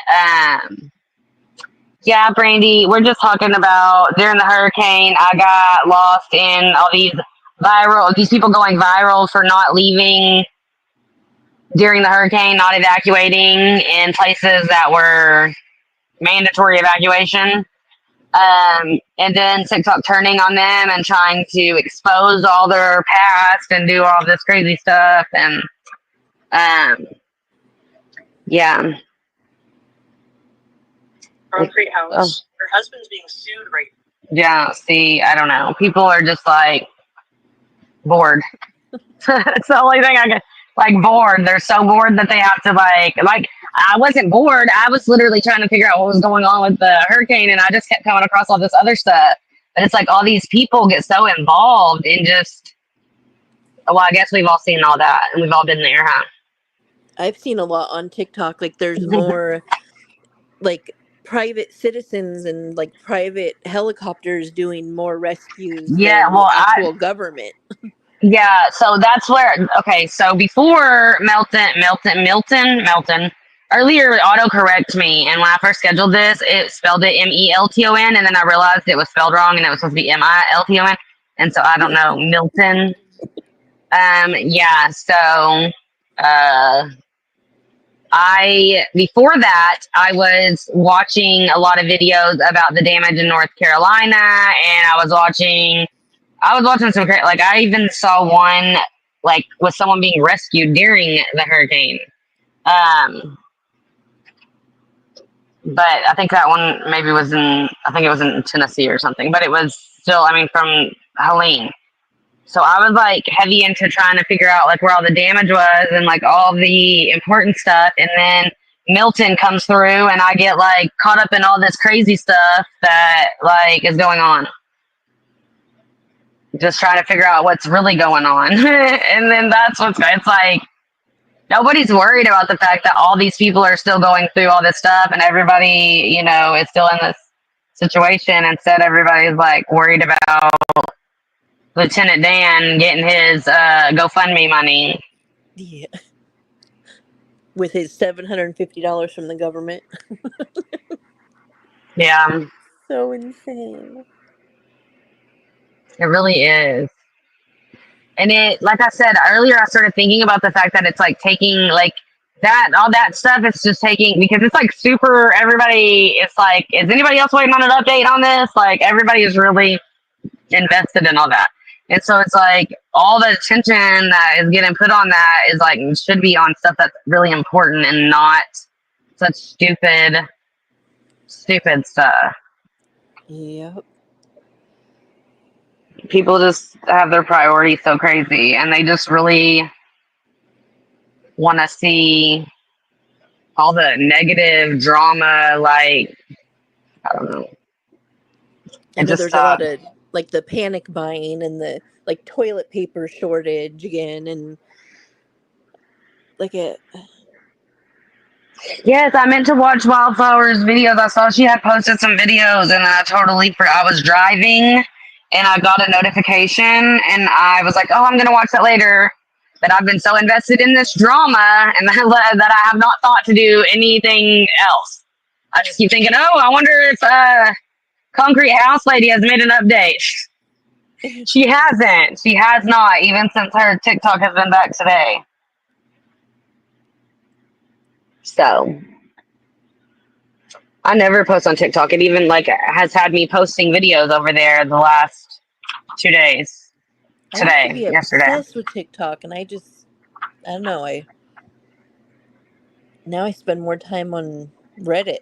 yeah, Brandy, we're just talking about during the hurricane, I got lost in all these people going viral for not leaving during the hurricane, not evacuating in places that were mandatory evacuation. And then TikTok turning on them and trying to expose all their past and do all this crazy stuff. And yeah. Concrete house. Her husband's being sued right now. Yeah, see, I don't know. People are just like bored. It's the only thing I get, like, bored. They're so bored that they have to like I wasn't bored. I was literally trying to figure out what was going on with the hurricane, and I just kept coming across all this other stuff. But it's like all these people get so involved in just, well, I guess we've all seen all that and we've all been there, huh? I've seen a lot on TikTok. Like, there's more like private citizens and like private helicopters doing more rescues Yeah, than the well, actual government. yeah, so that's where, okay, so before Milton, earlier it autocorrect me, and when I first scheduled this, it spelled it Melton, and then I realized it was spelled wrong, and it was supposed to be Milton, and so I don't know, Milton. Yeah, so, before that, I was watching a lot of videos about the damage in North Carolina, and I was watching some like I even saw one like with someone being rescued during the hurricane. But I think that one maybe was I think it was in Tennessee or something, but it was still, I mean, from Helene. So I was like heavy into trying to figure out like where all the damage was and like all the important stuff. And then Milton comes through and I get like caught up in all this crazy stuff that like is going on. Just trying to figure out what's really going on. And then that's it's like, nobody's worried about the fact that all these people are still going through all this stuff and everybody, you know, is still in this situation. Instead, everybody's like worried about Lieutenant Dan getting his GoFundMe money. Yeah. With his $750 from the government. Yeah. So insane. It really is. And it, like I said earlier, I started thinking about the fact that it's like taking like that, all that stuff. It's just taking, because it's like super, everybody, it's like, is anybody else waiting on an update on this? Like everybody is really invested in all that. And so it's like all the attention that is getting put on that is like, should be on stuff that's really important and not such stupid stuff. Yep. People just have their priorities so crazy, and they just really want to see all the negative drama, like, I don't know. I It know just there's a lot sucks. of like the panic buying and the like toilet paper shortage again, and like it. Yes, I meant to watch Wildflower's videos. I saw she had posted some videos, and I totally forgot. I was driving, and I got a notification, and I was like, "Oh, I'm gonna watch that later." But I've been so invested in this drama, and that I have not thought to do anything else. I just keep thinking, "Oh, I wonder if Concrete House Lady has made an update." She hasn't. She has not, even since her TikTok has been back today. So I never post on TikTok. It even like has had me posting videos over there the last 2 days. I used to be Yesterday. obsessed with TikTok, and I don't know. Now I spend more time on Reddit.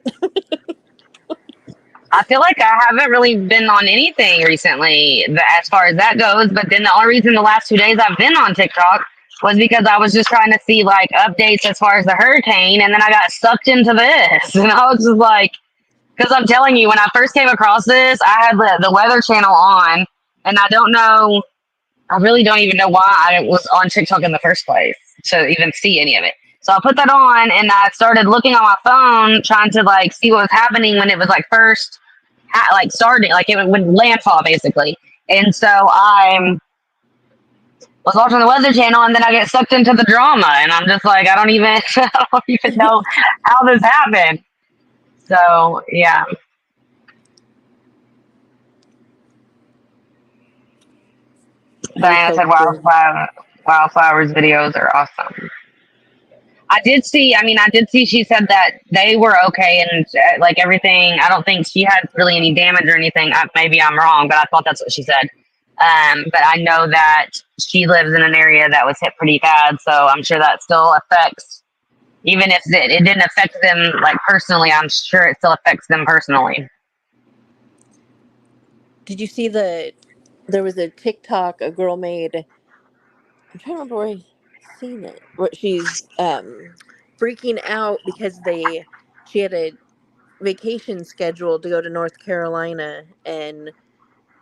I feel like I haven't really been on anything recently as far as that goes. But then the only reason the last 2 days I've been on TikTok was because I was just trying to see like updates as far as the hurricane, and then I got sucked into this, and I was just like, because I'm telling you, when I first came across this, I had the Weather Channel on, and I really don't even know why I was on TikTok in the first place to even see any of it. So I put that on, and I started looking on my phone, trying to like see what was happening when it was like first, like starting, like it would landfall basically. And so I was watching the Weather Channel, and then I get sucked into the drama, and I'm just like, I don't even, I don't even know how this happened. So yeah. I just Diana hope said the Wildflowers videos are awesome. I did see she said that they were okay and like everything. I don't think she had really any damage or anything. Maybe I'm wrong, but I thought that's what she said. But I know that she lives in an area that was hit pretty bad, so I'm sure that still affects, even if it didn't affect them like personally, I'm sure it still affects them personally. Did you see there was a TikTok a girl made? I'm trying to remember where I seen it. What she's freaking out because she had a vacation scheduled to go to North Carolina, and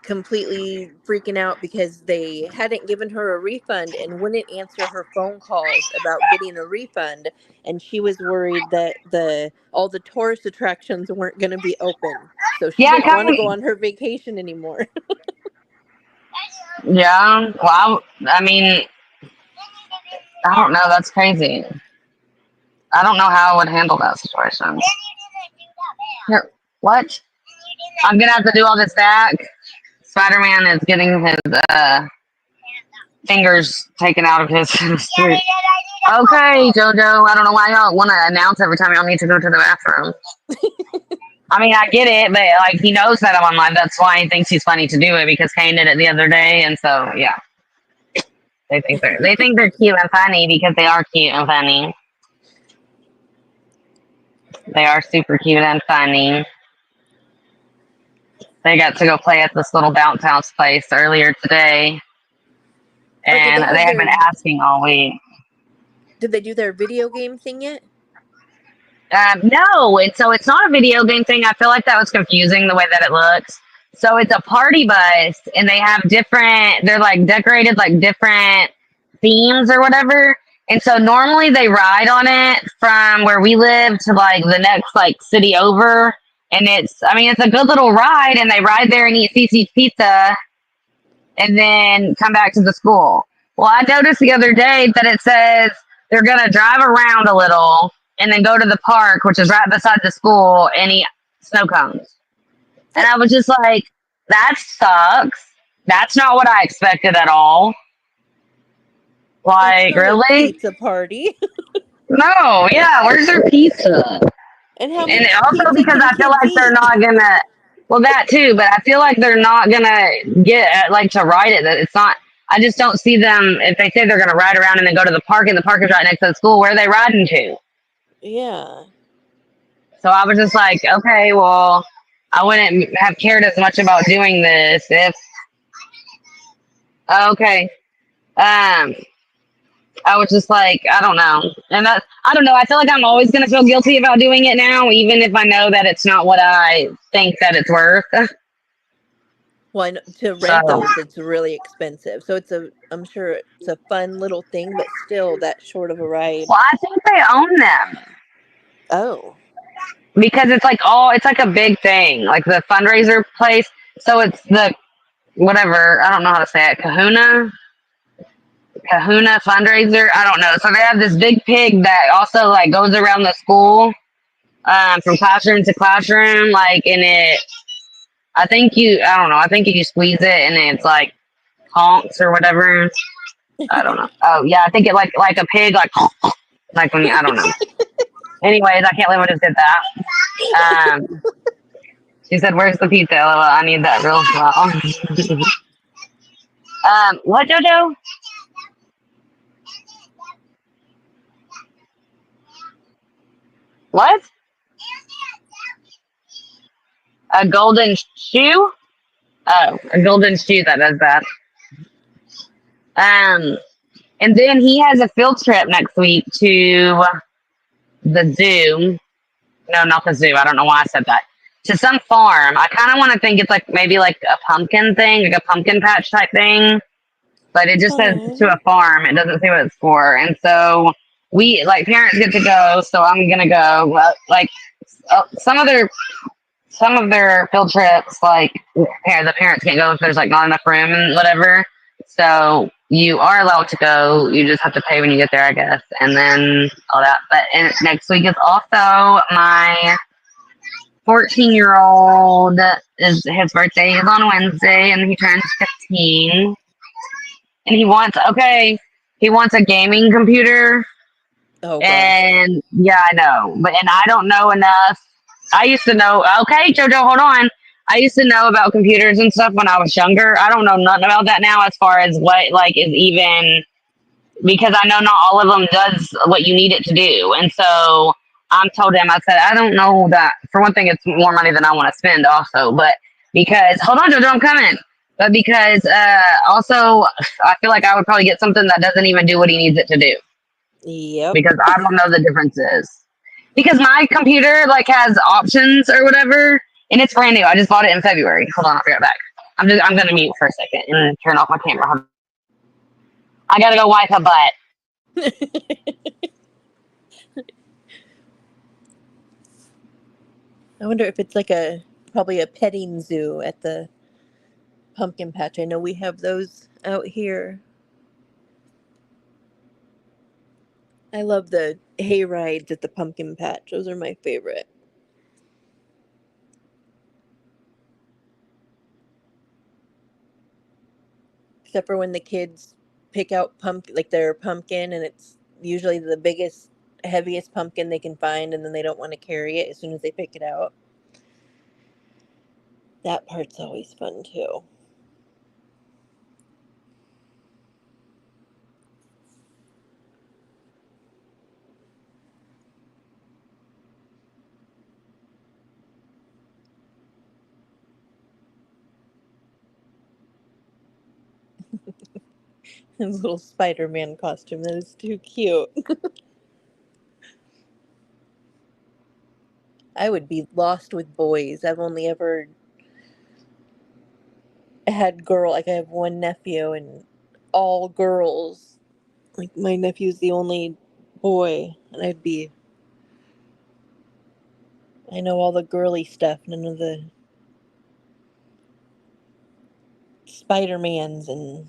completely freaking out because they hadn't given her a refund and wouldn't answer her phone calls about getting a refund, and she was worried that the all the tourist attractions weren't going to be open, so she Yeah, didn't want to go on her vacation anymore. yeah. Well, I mean, I don't know. That's crazy. I don't know how I would handle that situation. Here, what? I'm gonna have to do all this back. Spider-Man is getting his fingers taken out of his street. Okay, JoJo. I don't know why y'all want to announce every time y'all need to go to the bathroom. I mean, I get it, but like he knows that I'm on live. That's why he thinks he's funny to do it because Kane did it the other day, and so yeah, they think they're cute and funny because they are cute and funny. They are super cute and funny. They got to go play at this little bounce house place earlier today, Oh, did and they had been asking all week. did they do their video game thing yet? No, so it's not a video game thing. I feel like that was confusing the way that it looks. So it's a party bus, and they have different. They're like decorated like different themes or whatever. And so normally they ride on it from where we live to like the next like city over, and it's a good little ride, and they ride there and eat CC's pizza, and then come back to the school. Well, I noticed the other day that it says they're going to drive around a little and then go to the park, which is right beside the school, and eat snow cones. And I was just like, that sucks. That's not what I expected at all. That's Like, not a really? pizza party. No, yeah, where's their pizza? And how And much also pizza because can I feel kids like they're eat? not gonna. Well, that too, but I feel like they're not gonna get like to ride it. That it's not. I just don't see them if they say they're gonna ride around and then go to the park, and the park is right next to the school. Where are they riding to? Yeah. So I was just like, okay, well, I wouldn't have cared as much about doing this if. Okay. Um. I was just like, I don't know. And I don't know. I feel like I'm always going to feel guilty about doing it now, even if I know that it's not what I think that it's worth. Well, to rent So, those, it's really expensive. So I'm sure it's a fun little thing, but still that short of a ride. well, I think they own them Oh, because it's like a big thing, like the fundraiser place. So it's the, whatever, I don't know how to say it, Kahuna fundraiser. I don't know. So they have this big pig that also like goes around the school, from classroom to classroom, like in it. I don't know. I think you squeeze it and it's like honks or whatever. I don't know. Oh yeah, I think it like a pig, like when I don't know. Anyways, I can't believe I just did that. She said, "Where's the pizza? I need that real well." What, Jojo? What? A golden shoe? Oh, a golden shoe that does that. Um, and then he has a field trip next week to the zoo. No, not the zoo. I don't know why I said that. To some farm. I kind of want to think it's like maybe like a pumpkin thing, like a pumpkin patch type thing. But it just says to fun. a farm. It doesn't say what it's for. And so we, like, parents get to go. So I'm gonna go. Like, some of their field trips, like, the parents can't go if there's like not enough room and whatever. So you are allowed to go. You just have to pay when you get there, I guess, and then all that. But next week is also my 14-year-old. Is his birthday is on Wednesday, and he turns 15. And he wants a gaming computer. Oh gosh. And yeah, I know, and I don't know enough. I used to know. Okay, Jojo, hold on. I used to know about computers and stuff when I was younger. I don't know nothing about that now, as far as what like is even, because I know not all of them does what you need it to do. And so I'm told him, I said, I don't know that. For one thing, it's more money than I want to spend, also. But because, hold on, Jojo, I'm coming. But because also, I feel like I would probably get something that doesn't even do what he needs it to do, Yep. because I don't know the differences. Because my computer like has options or whatever, and it's brand new. I just bought it in February. Hold on, I'll be right back. I'm gonna mute for a second and turn off my camera. I gotta go wipe a butt. I wonder if it's like probably a petting zoo at the pumpkin patch. I know we have those out here. I love the hay rides at the pumpkin patch. Those are my favorite. Except for when the kids pick out like their pumpkin, and it's usually the biggest, heaviest pumpkin they can find, and then they don't want to carry it as soon as they pick it out. That part's always fun too. His little Spider-Man costume, that is too cute. I would be lost with boys. I've only ever had like I have one nephew and all girls. Like my nephew's the only boy, and I know all the girly stuff, none of the Spider-Mans and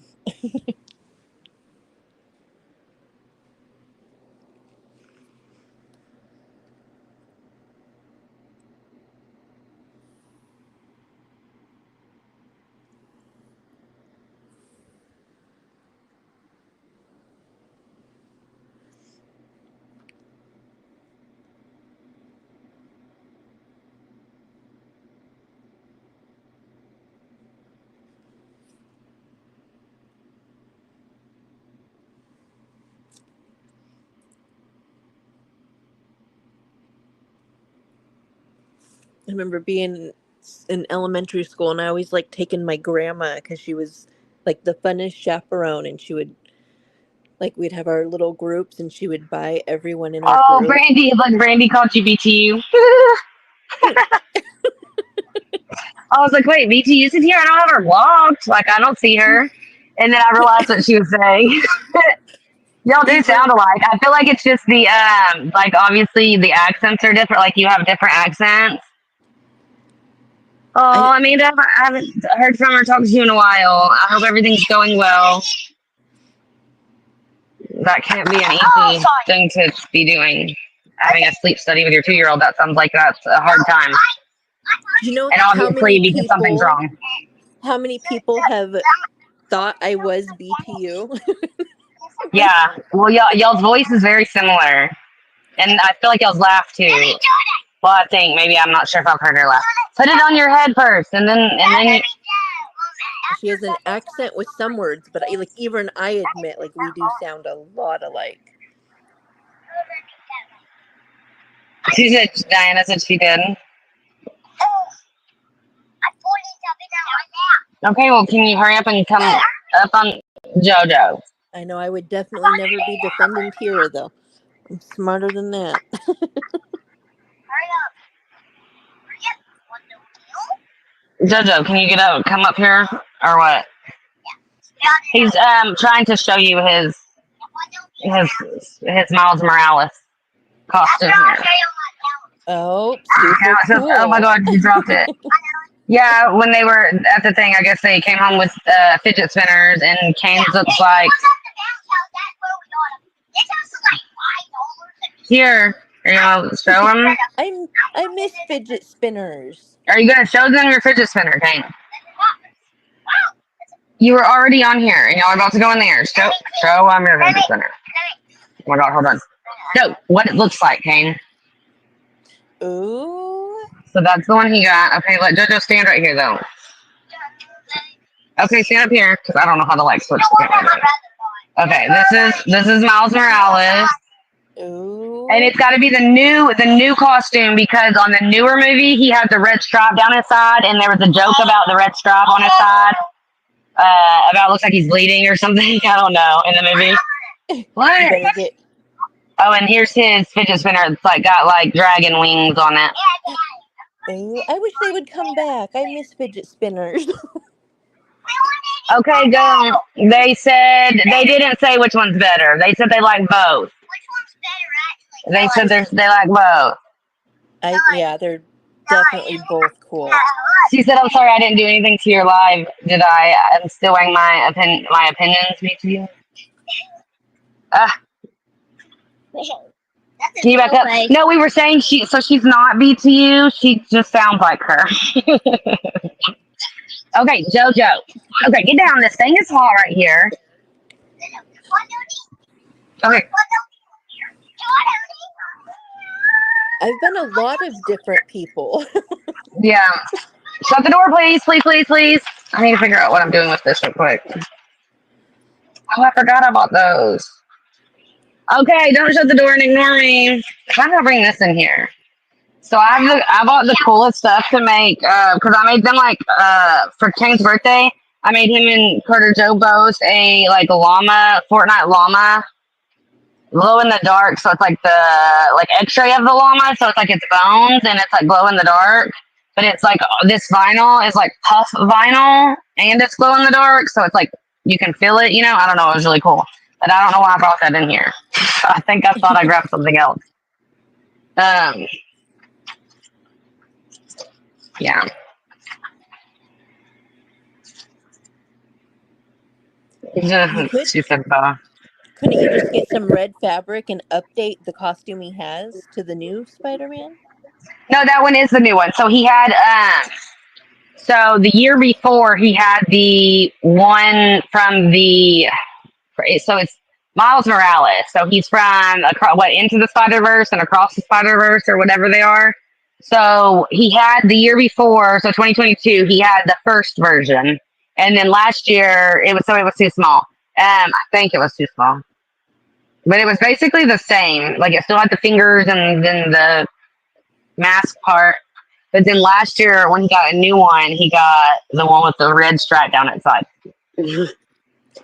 I remember being in elementary school, and I always like taking my grandma because she was like the funnest chaperone, and she would Like we'd have our little groups, and she would buy everyone in our Oh, group. Brandy, like Brandy called you BTU. I was like, wait, BTU's in here? I don't have her blocked. Like, I don't see her. And then I realized what she was saying. Y'all do Even sound alike. I feel like it's just the, like, obviously the accents are different. Like, you have different accents. Oh, I Amanda, I haven't heard from or talked to you in a while. I hope everything's going well. That can't be an easy thing to be doing. Having a sleep study with your 2-year-old, that sounds like that's a hard time. you know And how obviously, many because something's people wrong. have thought I was BTU? Yeah. Well, y'all's voice is very similar. And I feel like y'all's laugh too. Well, I think maybe I'm not sure if I've heard her laugh. Put it on your head first, and then. She has an accent with some words, but like even I admit, like we do sound a lot alike. She said Diana said she did. Okay, well, can you hurry up and come up on JoJo? I know I would definitely never be defending Tira though. I'm smarter than that. JoJo, can you get up, come up here, or what? He's trying to show you his Miles Morales costume here. Oh, Now super it says, cool. oh my God, you dropped it. Yeah, when they were at the thing, I guess they came home with fidget spinners, and Kane's looks like here. You know, show them. I miss fidget spinners. Are you gonna show them your fidget spinner, Kane? You were already on here, and y'all are about to go in there. Show your fidget spinner. Oh my God, hold on. Show what it looks like, Kane. Ooh. So that's the one he got. Okay, let JoJo stand right here, though. Okay, stand up here, because I don't know how to like switch the camera. Okay, this is Miles Morales. Ooh. And it's got to be the new costume, because on the newer movie he had the red stripe down his side, and there was a joke about the ed stripe on his side. About looks like he's bleeding or something. I don't know in the movie. What? Oh, and here's his fidget spinner. It's like got like dragon wings on it. Ooh, I wish they would come back. I miss fidget spinners. Okay, go. They said they didn't say which one's better. They said they like both. They said they like both. Yeah, they're definitely both cool. She said, "I'm sorry, I didn't do anything to your live. Did I? I'm still weighing my opinions to you." Can you back up? No, we were saying she's not BTU. She just sounds like her. Okay, JoJo. Okay, get down. This thing is hot right here. Okay. I've been a lot of different people. Yeah. Shut the door, please, please, please, please. I need to figure out what I'm doing with this real quick. Oh, I forgot about those. Okay, don't shut the door and ignore me. How do I bring this in here? So I bought the coolest stuff to make, because I made them like, for Kane's birthday, I made him and Carter Joe both a like llama, Fortnite llama, glow in the dark. So it's like the like X-ray of the llama. So it's like its bones and it's like glow in the dark. But it's like this vinyl is like puff vinyl and it's glow in the dark. So it's like you can feel it, you know? I don't know. It was really cool. But I don't know why I brought that in here. I think I thought I grabbed something else. Yeah. She said, Couldn't you just get some red fabric and update the costume he has to the new Spider-Man? No, that one is the new one. So he had, so the year before he had the one from so it's Miles Morales. So he's from Into the Spider-Verse and Across the Spider-Verse or whatever they are. So he had the year before, so 2022, he had the first version. And then last year it was too small. I think it was too small. But it was basically the same. Like it still had the fingers and then the mask part. But then last year when he got a new one, he got the one with the red stripe down its side.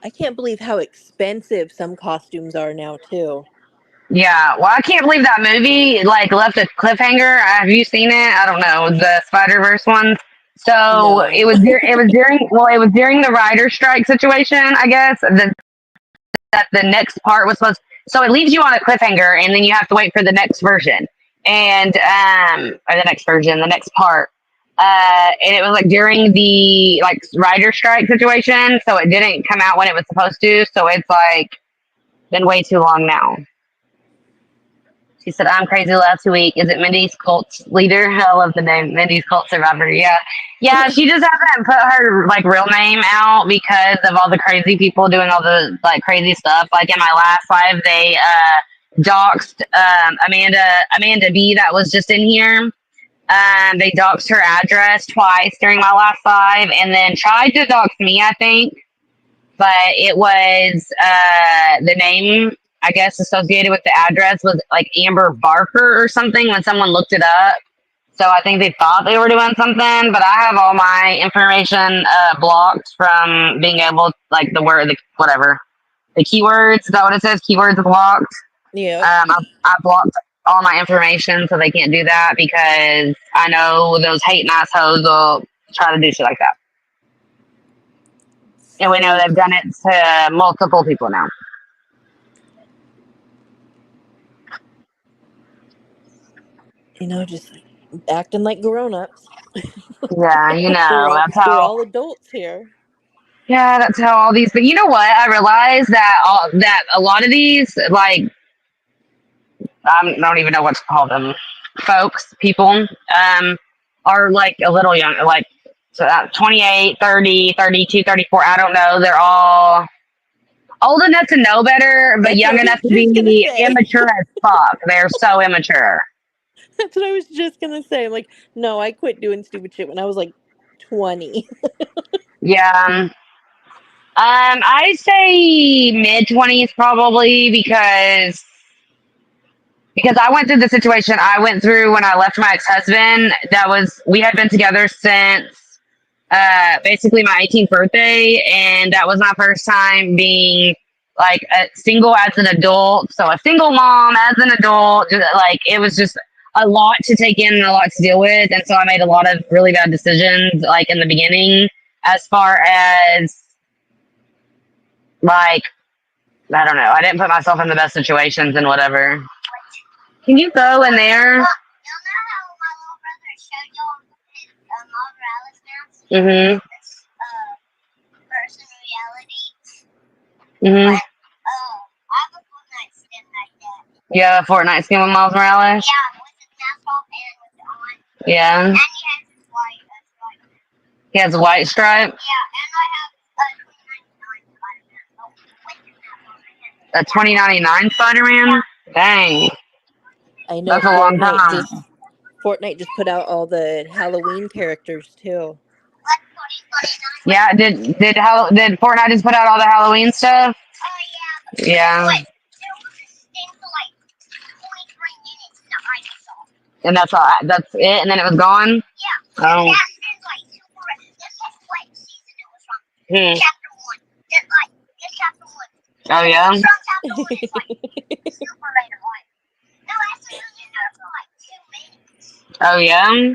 I can't believe how expensive some costumes are now too. Yeah, well, I can't believe that movie like left a cliffhanger. Have you seen it? I don't know the Spider Verse ones. So No. it was during the writer strike situation, I guess. That the next part was supposed. So it leaves you on a cliffhanger, and then you have to wait for the next version, and or the next version, the next part. And it was like during the like writer strike situation, so it didn't come out when it was supposed to. So it's like been way too long now. She said, I'm crazy last week. Is it Mindy's cult leader? I love the name. Mindy's cult survivor. Yeah. Yeah, she just hasn't put her like real name out because of all the crazy people doing all the like crazy stuff. Like in my last live, they doxed Amanda B that was just in here. They doxed her address twice during my last live and then tried to dox me, I think. But it was the name I guess associated with the address was like Amber Barker or something when someone looked it up. So I think they thought they were doing something, but I have all my information blocked from being able like the whatever the keywords. Is that what it says? Keywords blocked. Yep. I blocked all my information so they can't do that because I know those hating assholes will try to do shit like that. And we know So, they've done it to multiple people now. just acting like grown-ups. Yeah, We're all that's we're how. all adults here. Yeah, that's how all these. But you know what? I realized that a lot of these, like, I don't even know what to call them, folks, people, are like a little young, like 28, 30, 32, 34. I don't know. They're all old enough to know better, but That's what young I was enough to just gonna be say. immature as fuck. They're so immature. That's what I was just gonna say. I'm like, no, I quit doing stupid shit when I was like 20. Yeah. I say mid 20s probably because I went through the situation I went through when I left my ex-husband. We had been together since basically my 18th birthday, and that was my first time being like a single as an adult. So a single mom as an adult, like it was just a lot to take in and a lot to deal with, and so I made a lot of really bad decisions like in the beginning as far as like I don't know. I didn't put myself in the best situations and whatever. Can you go in there? Mhm. Mhm. Yeah, Fortnite skin with Miles Morales. Yeah. He has a white stripe. A 2099 Spider-Man. Dang, I know that's a long time. Fortnite just put out all the Halloween characters too. Yeah. Did Fortnite just put out all the Halloween stuff? Yeah. And that's all. That's it. And then it was gone. Oh. Hmm. Oh yeah. Oh yeah.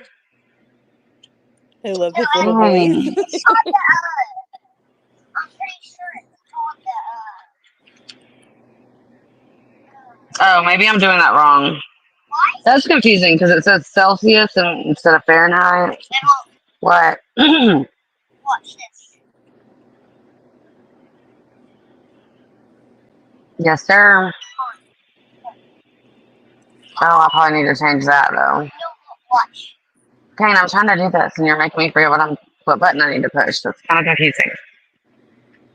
I love his little voice. Hmm. Oh, maybe I'm doing that wrong. That's confusing because it says Celsius instead of Fahrenheit. What? Yes, sir. Oh, I probably need to change that though. Kane, I'm trying to do this, and you're making me forget what button I need to push. That's kind of confusing.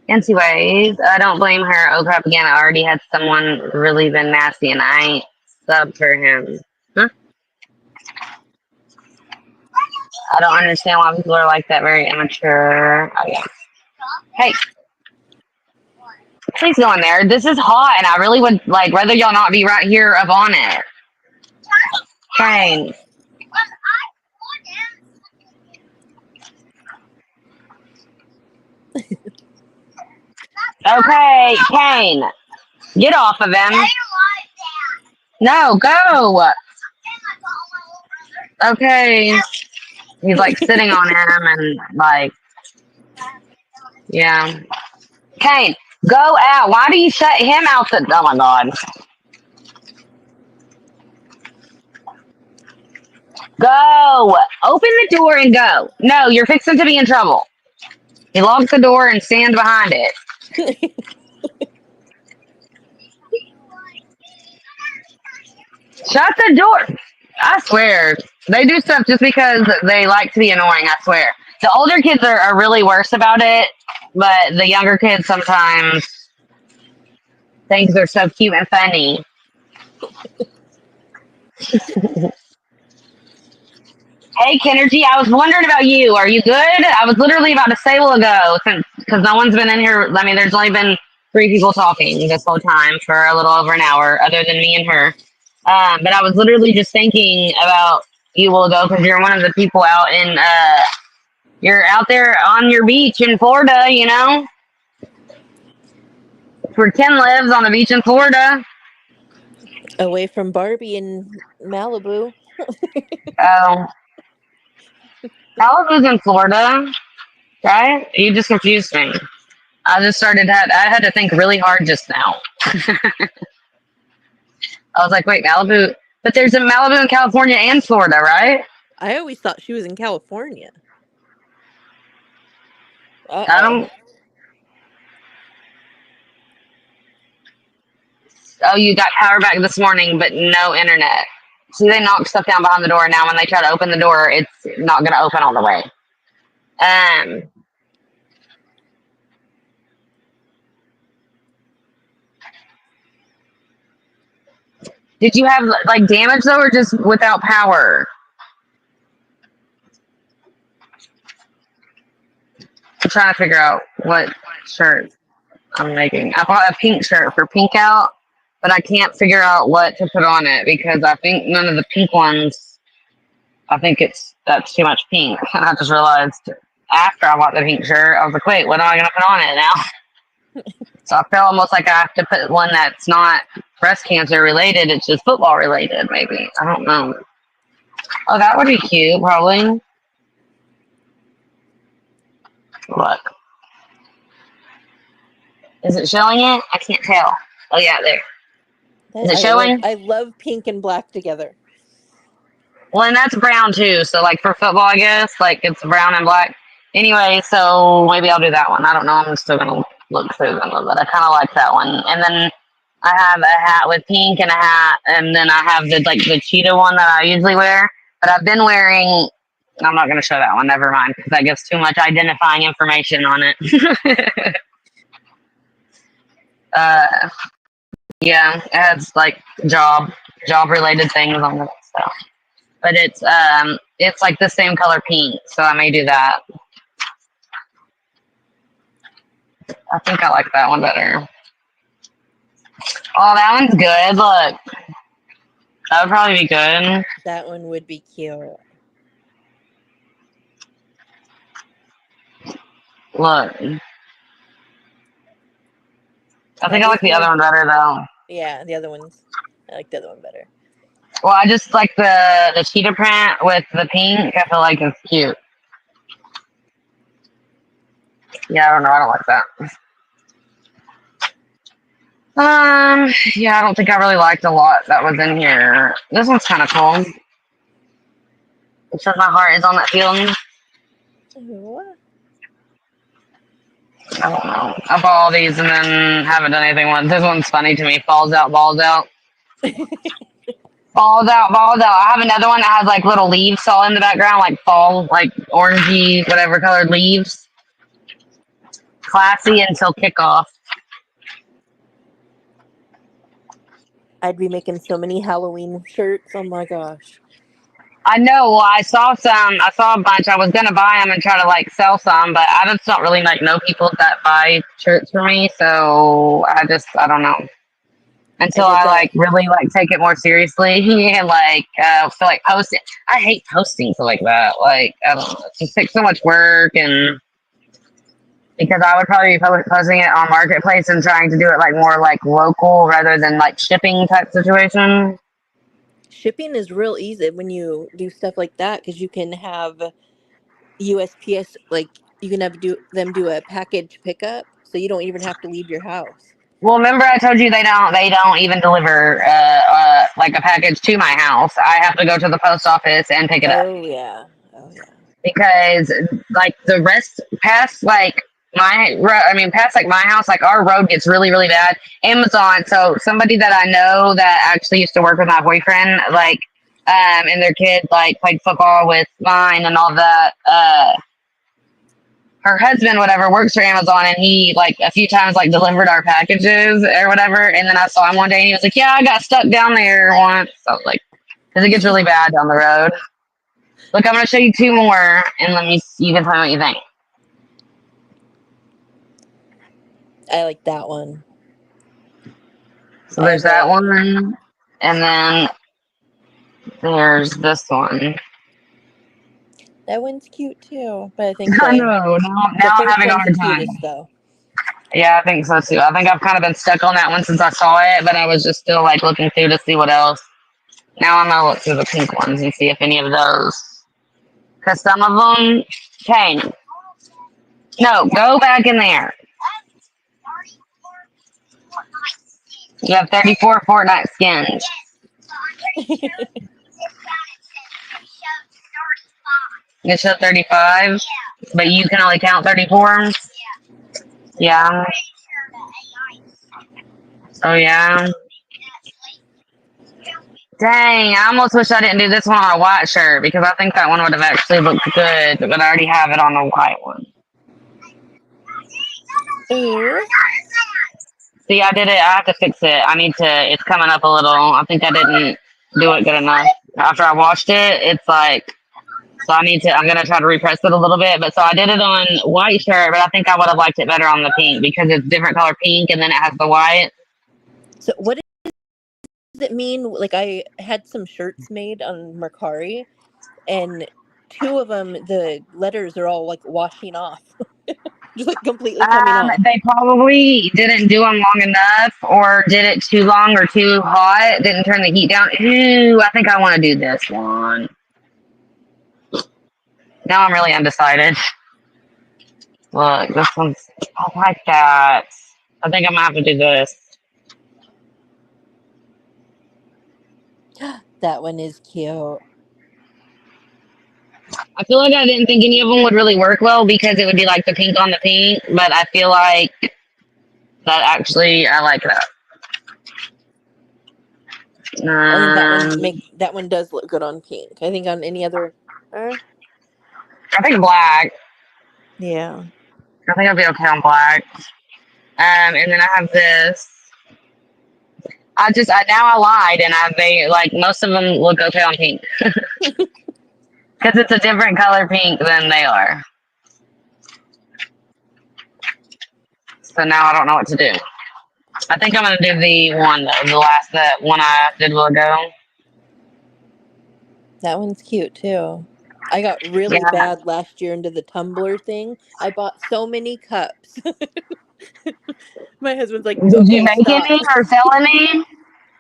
Anyways, I don't blame her. Oh crap! Again, I already had someone really been nasty, and I ain't sub for him. Huh? I don't understand why people are like that. Very immature. Oh yeah. Hey, please go in there. This is hot, and I really would like rather y'all not be right here up on it. Kane. Okay, Kane, get off of him. No, go. Okay. He's like sitting on him and like, yeah. Kane, go out. Why do you shut him out? Oh my God. Go. Open the door and go. No, you're fixing to be in trouble. He locks the door and stands behind it. Shut the door. I swear. They do stuff just because they like to be annoying, I swear. The older kids are really worse about it, but the younger kids sometimes think they're so cute and funny. Hey, Kennergy, I was wondering about you. Are you good? I was literally about to say a while ago, because no one's been in here. I mean, there's only been 3 people talking this whole time for a little over an hour, other than me and her. But I was literally just thinking about you a while ago, because you're one of the people out in, you're out there on your beach in Florida, you know? Where Ken lives, on the beach in Florida. Away from Barbie in Malibu. Oh. Malibu's in Florida, right? You just confused me. I had to think really hard just now. I was like, wait, Malibu? But there's a Malibu in California and Florida, right? I always thought she was in California. I Uh-oh. don't. Oh, you got power back this morning, but no internet. See, they knock stuff down behind the door. Now, when they try to open the door, it's not going to open all the way. Did you have like damage though, or just without power? I'm trying to figure out what shirt I'm making. I bought a pink shirt for pink out, but I can't figure out what to put on it because I think none of the pink ones. I think that's too much pink, and I just realized after I bought the pink shirt, I was like, wait, what am I gonna put on it now? So I feel almost like I have to put one that's not breast cancer related. It's just football related, maybe. I don't know. Oh, that would be cute, probably. Look. Is it showing it? I can't tell. Oh, yeah, there. Is it showing? I love pink and black together. Well, and that's brown, too. So, like, for football, I guess, like, it's brown and black. Anyway, so maybe I'll do that one. I don't know. I'm still going to look through them, but I kind of like that one. And then I have a hat with pink and a hat, and then I have the cheetah one that I usually wear. But I've been wearing... I'm not going to show that one. Never mind, because that gives too much identifying information on it. Yeah, it has like job related things on it. So, but it's like the same color pink, so I may do that. I think I like that one better. Oh, that one's good. Look, that would probably be good. That one would be cute. Look. I think I like the other one better, though. Yeah, I like the other one better. Well, I just like the cheetah print with the pink. I feel like it's cute. Yeah, I don't know. I don't like that. Yeah, I don't think I really liked a lot that was in here. This one's kind of cool. It says my heart is on that feeling. What? I don't know. I bought all these and then haven't done anything with. This one's funny to me. Falls out, balls out. Falls out, balls out. I have another one that has like little leaves all in the background, like fall, like orangey, whatever colored leaves. Classy until kickoff. I'd be making so many Halloween shirts. Oh my gosh. I know. Well, I saw a bunch. I was gonna buy them and try to like sell some, but I just don't really like know people that buy shirts for me. So I don't know until I like really like take it more seriously and like feel like posting. I hate posting stuff like that. Like I don't know. It just takes so much work and because I would probably be posting it on Marketplace and trying to do it like more like local rather than like shipping type situation. Shipping is real easy when you do stuff like that because you can have USPS, like you can have them do a package pickup, so you don't even have to leave your house. Well, remember I told you they don't even deliver like a package to my house. I have to go to the post office and pick it up Oh yeah, oh yeah. because like the rest past like past like my house, like our road gets really really bad. Amazon, so somebody that I know that actually used to work with my boyfriend, like and their kid like played football with mine and all that. Her husband, whatever, works for Amazon, and he like a few times like delivered our packages or whatever. And then I saw him one day, and he was like, "Yeah, I got stuck down there once." So I was like, because it gets really bad down the road. Look, I'm gonna show you two more, and you can tell me what you think. I like that one. So there's that one, and then there's this one. That one's cute too, but I think I the know. the Now I'm first having a one's the hard time. cutest though. Yeah, I think so too. I think I've kind of been stuck on that one since I saw it, but I was just still like looking through to see what else. Now I'm gonna look through the pink ones and see if any of those. Because some of them change. No, go back in there. You have 34 Fortnite skins. You show 35, but you can only count 34. Yeah. Oh yeah. Dang, I almost wish I didn't do this one on a white shirt because I think that one would have actually looked good, but I already have it on a white one. Ooh. See, I did it. I have to fix it. It's coming up a little. I think I didn't do it good enough. After I washed it, it's like, so I'm going to try to repress it a little bit. But so I did it on white shirt, but I think I would have liked it better on the pink because it's different color pink and then it has the white. So what does it mean? Like I had some shirts made on Mercari, and two of them, the letters are all like washing off, just like completely coming off. They probably didn't do them long enough or did it too long or too hot. Didn't turn the heat down. Ooh, I think I want to do this one. Now I'm really undecided. Look, this one's, I like that. I think I'm gonna have to do this. That one is cute. I feel like I didn't think any of them would really work well because it would be like the pink on the pink, but I feel like that actually, I like that. I think that one does look good on pink. I think on any other, I think black. yeah. I think I'll be okay on black. And then I have this. Now I lied, and most of them look okay on pink. Because it's a different color pink than they are. So now I don't know what to do. I think I'm going to do the one, though. The one I did a while ago. That one's cute too. I got really bad last year into the tumbler thing. I bought so many cups. My husband's like, Did you okay, make stop. any or sell any?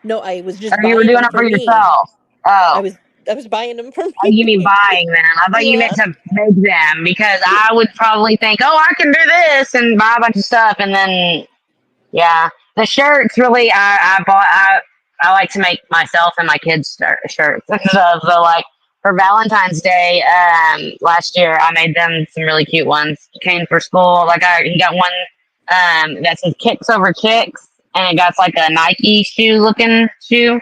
No, I was just Or you were buying doing them it for for me. yourself? Oh. I was buying them for Oh, me. you mean buying them? I thought you Yeah. meant to make them because I would probably think, oh, I can do this and buy a bunch of stuff. And then, yeah, the shirts really, I like to make myself and my kids shirts and stuff. So, like, for Valentine's Day last year, I made them some really cute ones. Came for school. Like, he got one that says kicks over chicks, and it got like a Nike looking shoe.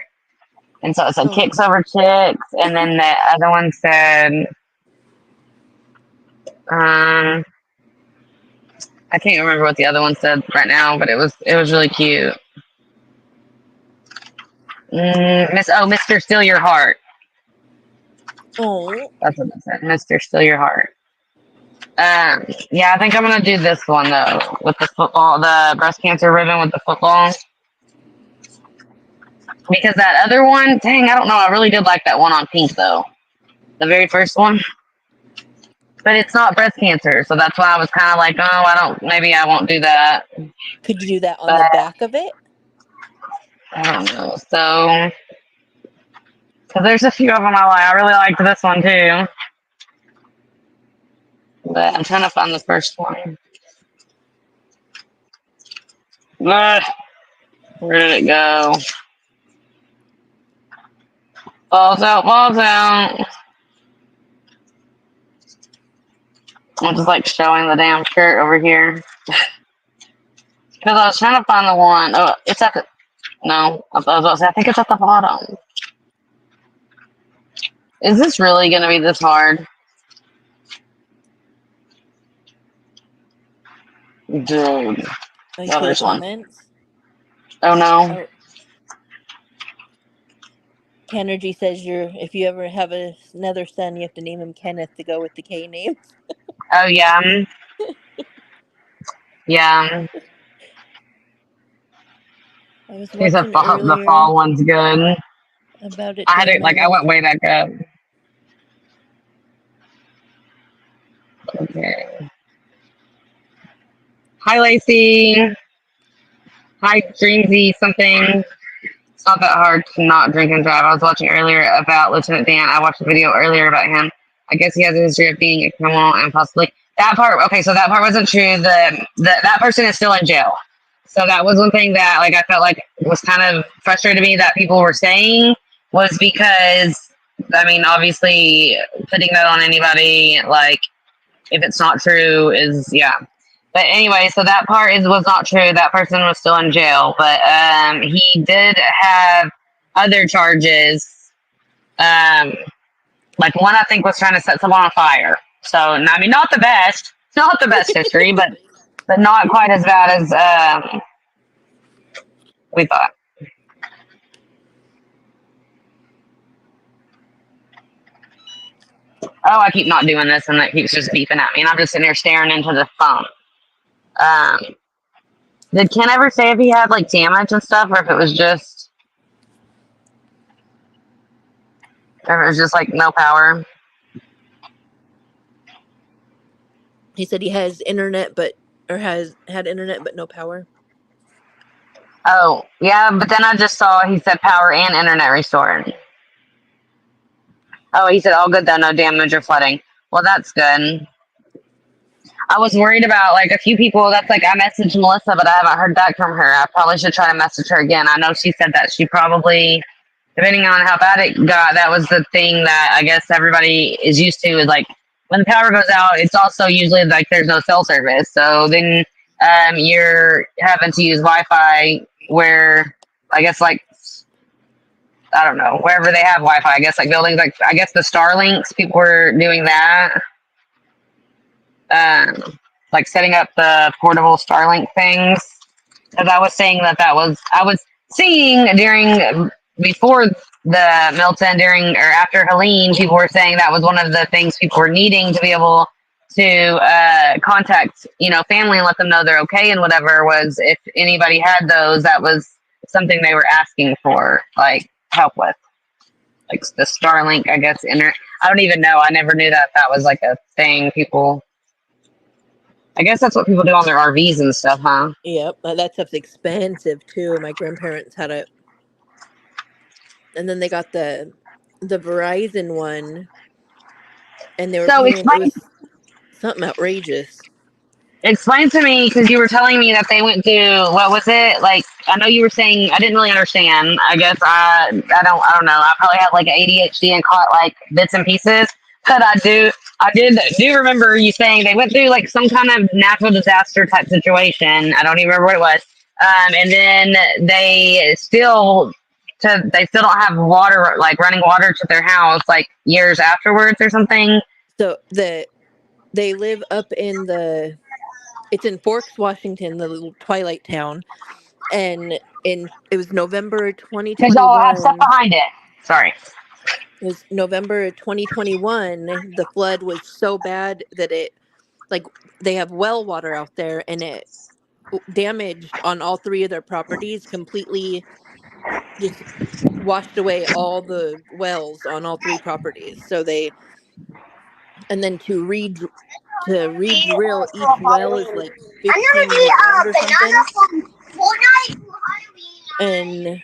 And so it said kicks over chicks, and then the other one said, I can't remember what the other one said right now, but it was really cute. Mr. Steal Your Heart. Oh. That's what it said, Mr. Steal Your Heart. Yeah, I think I'm gonna do this one though, with the football, the breast cancer ribbon with the football. Because that other one, dang, I don't know. I really did like that one on pink though. The very first one. but it's not breast cancer, so that's why I was kind of like, oh, maybe I won't do that. Could you do that on But the back of it? I don't know. So, because there's a few of them I really liked this one too. But I'm trying to find the first one. Where did it go? Balls out, balls out. I'm just like showing the damn shirt over here. Because I was trying to find the one. Oh, it's at the. No, I was about to say, I think it's at the bottom. Is this really going to be this hard? Dude. You Oh, see the there's one. comments? Oh, no. Oh, Kenergy says if you ever have another son, you have to name him Kenneth to go with the K name. Oh, yeah. Yeah. I was He's watching the earlier fall one's good. about a I had it, I tournament. went way back up. Okay. Hi, Lacey. Hi, Dreamsy something. It's not that hard to not drink and drive. I was watching earlier about Lieutenant Dan. I watched a video earlier about him. I guess he has a history of being a criminal and possibly that part. Okay, so that part wasn't true. That person is still in jail. So that was one thing that like I felt like was kind of frustrated me that people were saying was because I mean obviously putting that on anybody like if it's not true is yeah. But anyway, so that part was not true. That person was still in jail, but he did have other charges. Like one I think was trying to set someone on fire. So I mean, not the best, not the best history, but not quite as bad as we thought. Oh, I keep not doing this, and it keeps just beeping at me, and I'm just sitting here staring into the phone. Did Ken ever say if he had like damage and stuff, or if it was just like no power? He said he has internet, has had internet but no power. Oh, yeah, but then I just saw he said power and internet restored. Oh, he said all good though, no damage or flooding. Well, that's good. I was worried about like a few people. That's like I messaged Melissa, but I haven't heard back from her. I probably should try to message her again. I know she said that she probably, depending on how bad it got, that was the thing that I guess everybody is used to is like when the power goes out, it's also usually like there's no cell service. So then you're having to use Wi-Fi where I guess like I don't know wherever they have Wi-Fi. I guess like buildings like I guess the Starlinks people were doing that. Like setting up the portable Starlink things. Because I was saying I was seeing before the Milton, during or after Helene, people were saying that was one of the things people were needing to be able to contact, family and let them know they're okay and whatever was if anybody had those, that was something they were asking for, like help with. Like the Starlink, I guess, I don't even know. I never knew that was like a thing people. I guess that's what people do on their RVs and stuff, huh? Yep, that stuff's expensive too. My grandparents had it, and then they got the Verizon one, and they were So paying. It explain was something outrageous. explain to me because you were telling me that they went to what was it like? I know you were saying I didn't really understand. I guess I don't know. I probably had like ADHD and caught like bits and pieces. But I did remember you saying they went through like some kind of natural disaster type situation. I don't even remember what it was. And then they still don't have water, like running water to their house, like years afterwards or something. So they live up in it's in Forks, Washington, the little twilight town, and it was November Because y'all have stuff 2021. behind it. Sorry. It was November 2021. The flood was so bad that they have well water out there, and it damaged on all three of their properties, completely just washed away all the wells on all three properties. So they and then to re-drill each well is like 15 grand or something. And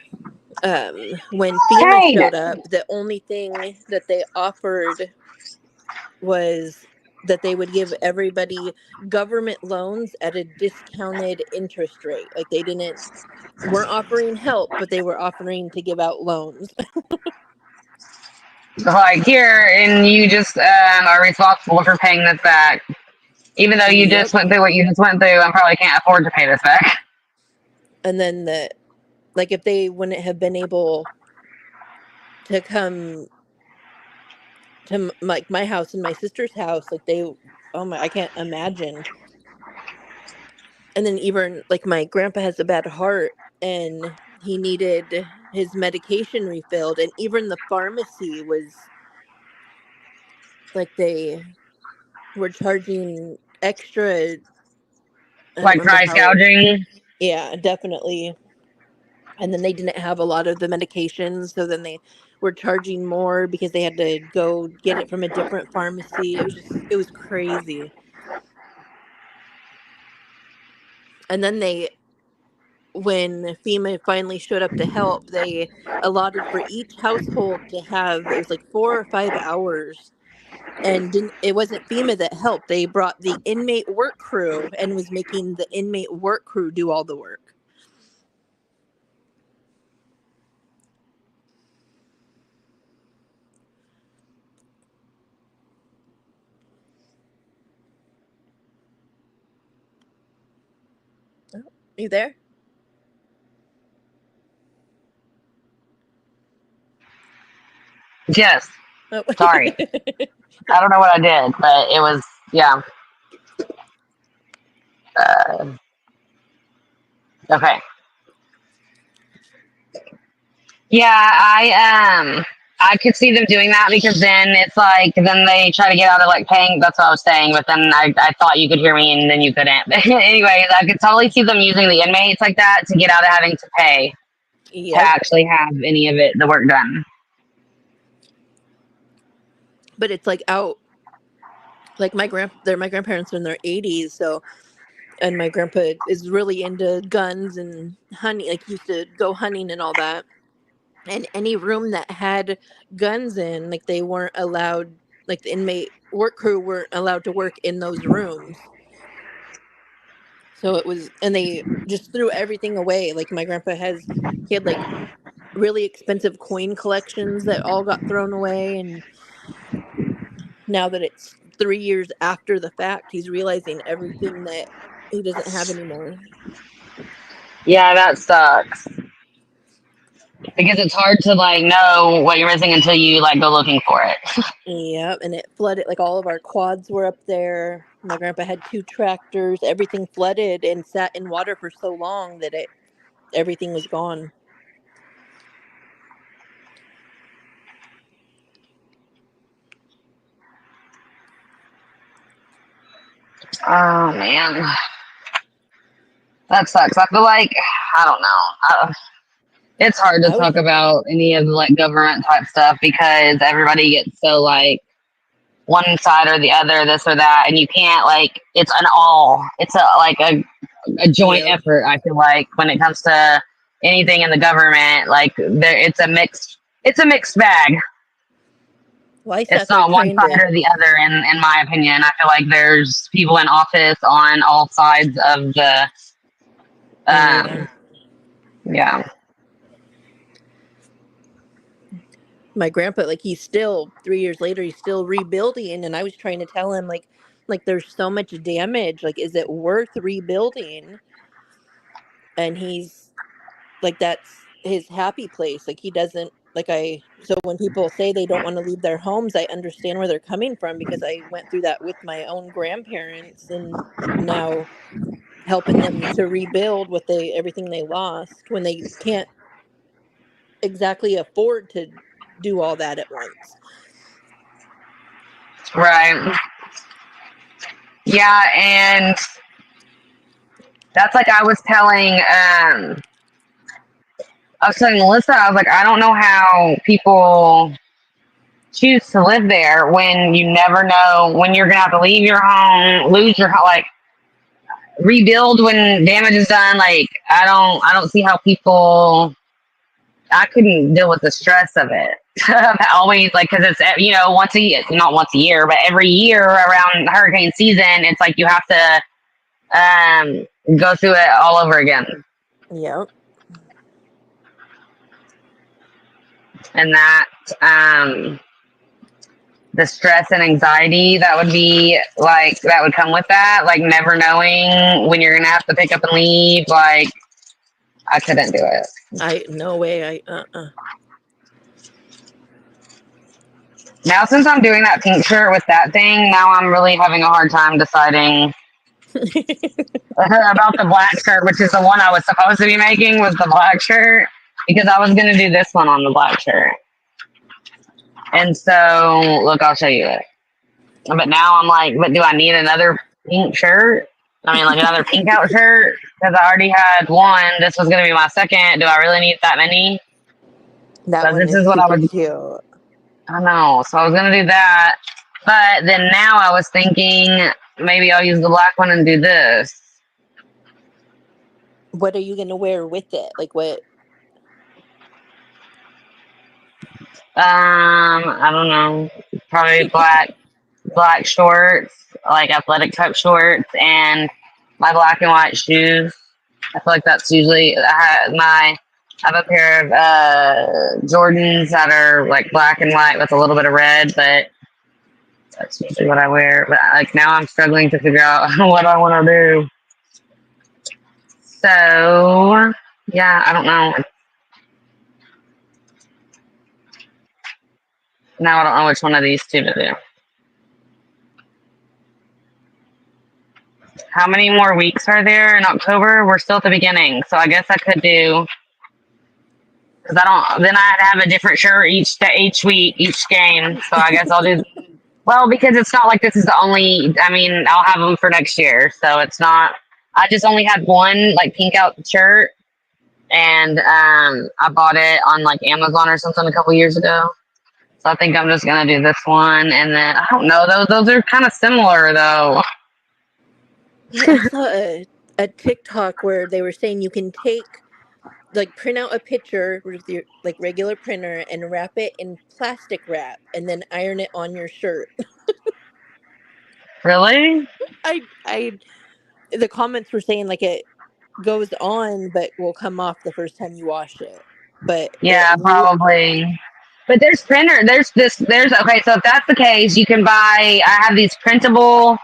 when FEMA Hey, showed up, the only thing that they offered was that they would give everybody government loans at a discounted interest rate. Like they weren't offering help, but they were offering to give out loans. like here, and you just are responsible for paying this back, even though you just Yep. went through what you just went through and probably can't afford to pay this back. And then like if they wouldn't have been able to come to like my house and my sister's house, like oh my, I can't imagine. And then even like my grandpa has a bad heart and he needed his medication refilled, and even the pharmacy was like they were charging extra. I don't Like remember price how. gouging. Yeah, definitely. And then they didn't have a lot of the medications, so then they were charging more because they had to go get it from a different pharmacy. It was crazy. And then when FEMA finally showed up to help, they allotted for each household to have, it was like 4 or 5 hours. And it wasn't FEMA that helped. They brought the inmate work crew and was making the inmate work crew do all the work. Oh, you there? Yes. Oh. Sorry. I don't know what I did, but it was, yeah. Okay. Yeah, I could see them doing that because then it's like then they try to get out of like paying. That's what I was saying, but then I thought you could hear me and then you couldn't. Anyways, I could totally see them using the inmates like that to get out of having to pay to Yep. actually have any of the work done. But it's like out, like they're my grandparents are in their 80s, so, and my grandpa is really into guns and hunting, like used to go hunting and all that. And any room that had guns in, like they weren't allowed, like the inmate work crew weren't allowed to work in those rooms. So it was, and they just threw everything away. Like my grandpa he had like really expensive coin collections that all got thrown away. And now that it's 3 years after the fact, he's realizing everything that he doesn't have anymore. Yeah, that sucks because it's hard to like know what you're missing until you like go looking for it. Yep, and it flooded. Like all of our quads were up there. My grandpa had 2 tractors. Everything flooded and sat in water for so long that everything was gone. Oh man, that sucks. I feel like I don't know. It's hard to I talk was about any of the like government type stuff because everybody gets so like one side or the other, this or that, and you can't like it's an all. It's a joint Yep. effort. I feel like when it comes to anything in the government, like there it's a mixed bag. Well, I It's sat there not one trying side to. or the other. In my opinion, I feel like there's people in office on all sides of the Yeah. yeah. My grandpa, like he's still 3 years later, he's still rebuilding, and I was trying to tell him like there's so much damage. Like, is it worth rebuilding? And he's like, that's his happy place. Like he doesn't like I so when people say they don't want to leave their homes, I understand where they're coming from because I went through that with my own grandparents, and now helping them to rebuild what they everything they lost when they can't exactly afford to do all that at once. Right. Yeah, and that's like I was telling Melissa, I was like, I don't know how people choose to live there when you never know when you're gonna have to leave your home, lose your home, like rebuild when damage is done. Like I don't see how people. I couldn't deal with the stress of it. Always like because it's once a year, not once a year, but every year around hurricane season, it's like you have to go through it all over again. Yep. And that the stress and anxiety that would be like that would come with that, like never knowing when you're gonna have to pick up and leave. Like I couldn't do it. No way. Now since I'm doing that pink shirt with that thing, now I'm really having a hard time deciding about the black shirt, which is the one I was supposed to be making, was the black shirt, because I was gonna do this one on the black shirt. And so look, I'll show you it. But now I'm like, but do I need another pink shirt? I mean, like another pink out shirt? Because I already had one. This was going to be my second. Do I really need that many? That So one this is is what I super was. cute. I know. So I was going to do that. But then now I was thinking maybe I'll use the black one and do this. What are you gonna wear with it? Like what? I don't know. Probably black shorts, like athletic type shorts, and my black and white shoes. I feel like that's usually I have a pair of Jordans that are like black and white with a little bit of red, but that's usually what I wear. But like now I'm struggling to figure out what I want to do. So yeah, I don't know. Now I don't know which one of these two to do. How many more weeks are there in October? We're still at the beginning, so I guess I could do, because I don't. Then I'd have a different shirt each week, each game. So I guess I'll do. Well, because it's not like this is the only. I mean, I'll have them for next year, so it's not. I just only had one like pink out shirt, and I bought it on like Amazon or something a couple years ago. So I think I'm just gonna do this one, and then I don't know. Those are kind of similar though. Yeah, I saw a TikTok where they were saying you can print out a picture with your like regular printer and wrap it in plastic wrap and then iron it on your shirt. Really? I the comments were saying like it goes on but will come off the first time you wash it. But Yeah, probably. But there's printer. There's okay. So if that's the case, you can buy. I have these printable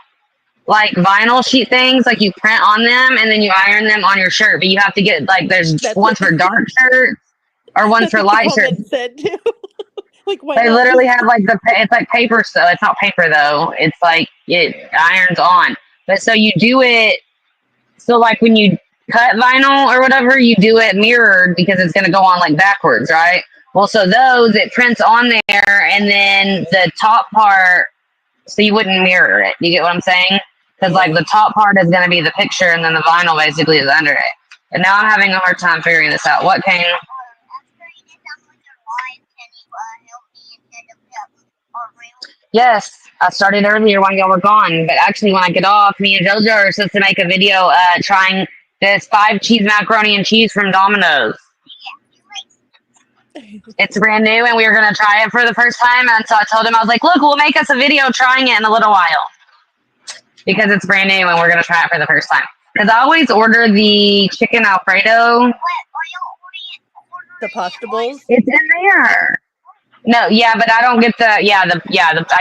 like vinyl sheet things. Like you print on them and then you iron them on your shirt. But you have to get like there's ones for dark shirts or ones for light shirts. Said too. Like why They not literally have like it's like paper. So it's not paper though. It's like it irons on. But so you do it. So like when you cut vinyl or whatever, you do it mirrored because it's going to go on like backwards, right? Well, so those, it prints on there, and then the top part, so you wouldn't mirror it. You get what I'm saying? Because like the top part is going to be the picture, and then the vinyl basically is under it. And now I'm having a hard time figuring this out. What, Kane? Yes, I started earlier while y'all were gone, but actually when I get off, me and JoJo are supposed to make a video trying this 5 cheese macaroni and cheese from Domino's. It's brand new, and we were going to try it for the first time, and so I told him, I was like, look, we'll make us a video trying it in a little while, because it's brand new, and we're going to try it for the first time. Because I always order the chicken Alfredo. the pasta bowls? It's in there. No, yeah, but I don't get I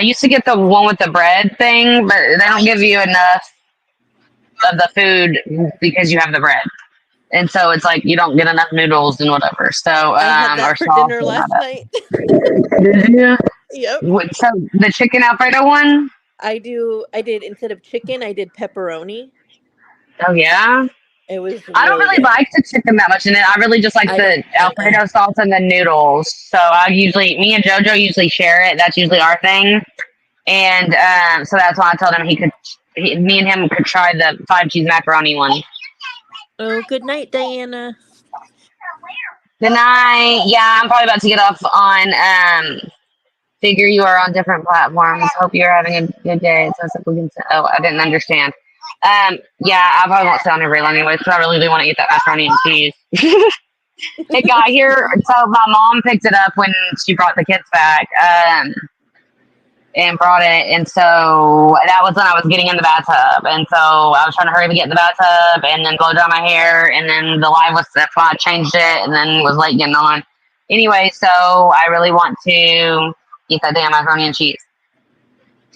used to get the one with the bread thing, but they don't give you enough of the food because you have the bread. And so it's like you don't get enough noodles and whatever. So I had that for dinner last night. Did you? Yep. So the chicken Alfredo one? I did instead of chicken, I did pepperoni. Oh yeah? It was I don't really like the chicken that much in it. I really just like the Alfredo sauce and the noodles. So me and JoJo usually share it. That's usually our thing. And so that's why I told him me and him could try the 5 cheese macaroni one. Oh, good night, Diana. Good night. Yeah, I'm probably about to get off on Figure you are on different platforms. Hope you're having a good day. It says that we can. Oh, I didn't understand. Yeah, I probably won't stay on every anyway because I really do want to eat that macaroni and cheese. It got here, so my mom picked it up when she brought the kids back. And brought it, and so that was when I was getting in the bathtub, and so I was trying to hurry up and get in the bathtub, and then blow dry my hair, and then the live was, that's why I changed it, and then was late getting on. Anyway, so I really want to eat that damn macaroni and cheese.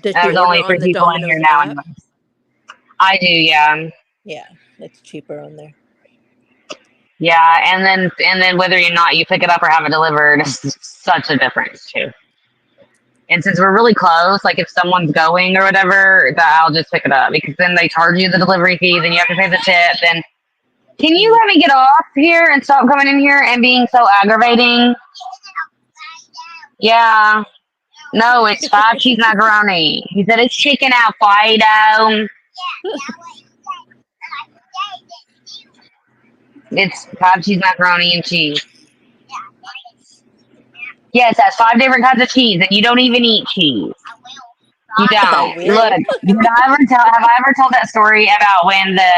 Does she There's order only on 3 the people in here Domino's now. app? Anyways. I do, yeah. Yeah, it's cheaper on there. Yeah, and then whether or not you pick it up or have it delivered, is such a difference too. And since we're really close, like if someone's going or whatever, that I'll just pick it up because then they charge you the delivery fee, then you have to pay the tip. Then can you let me get off here and stop coming in here and being so aggravating? Yeah. No, it's 5 cheese macaroni. He said it's chicken Alfredo. It's 5 cheese macaroni and cheese. Yes, that's 5 different kinds of cheese, and you don't even eat cheese. You don't. Look, have I ever told that story about when the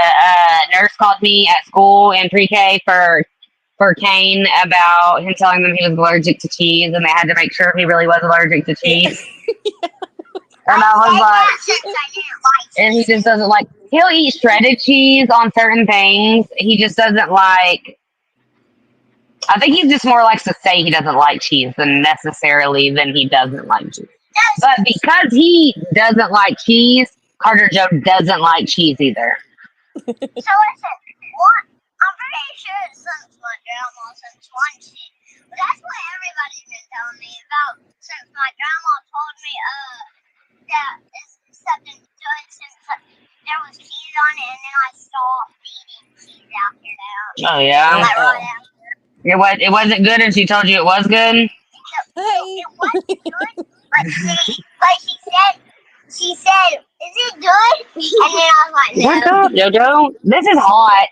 nurse called me at school in pre-K for Kane about him telling them he was allergic to cheese, and they had to make sure he really was allergic to cheese. And I was like, and he just doesn't like. He'll eat shredded cheese on certain things. He just doesn't like. I think he just more likes to say he doesn't like cheese than necessarily than he doesn't like cheese. But because he doesn't like cheese, Carter Joe doesn't like cheese either. So listen, what? I'm pretty sure it's since my grandma since one cheese. But that's what everybody's been telling me about since my grandma told me that it's something good since there was cheese on it, and then I stopped eating cheese after that. Oh yeah. Like right after. It wasn't good, and she told you it was good. It wasn't good, but she said, "Is it good?" And then I was like, "No." What's up, Jojo? This is hot.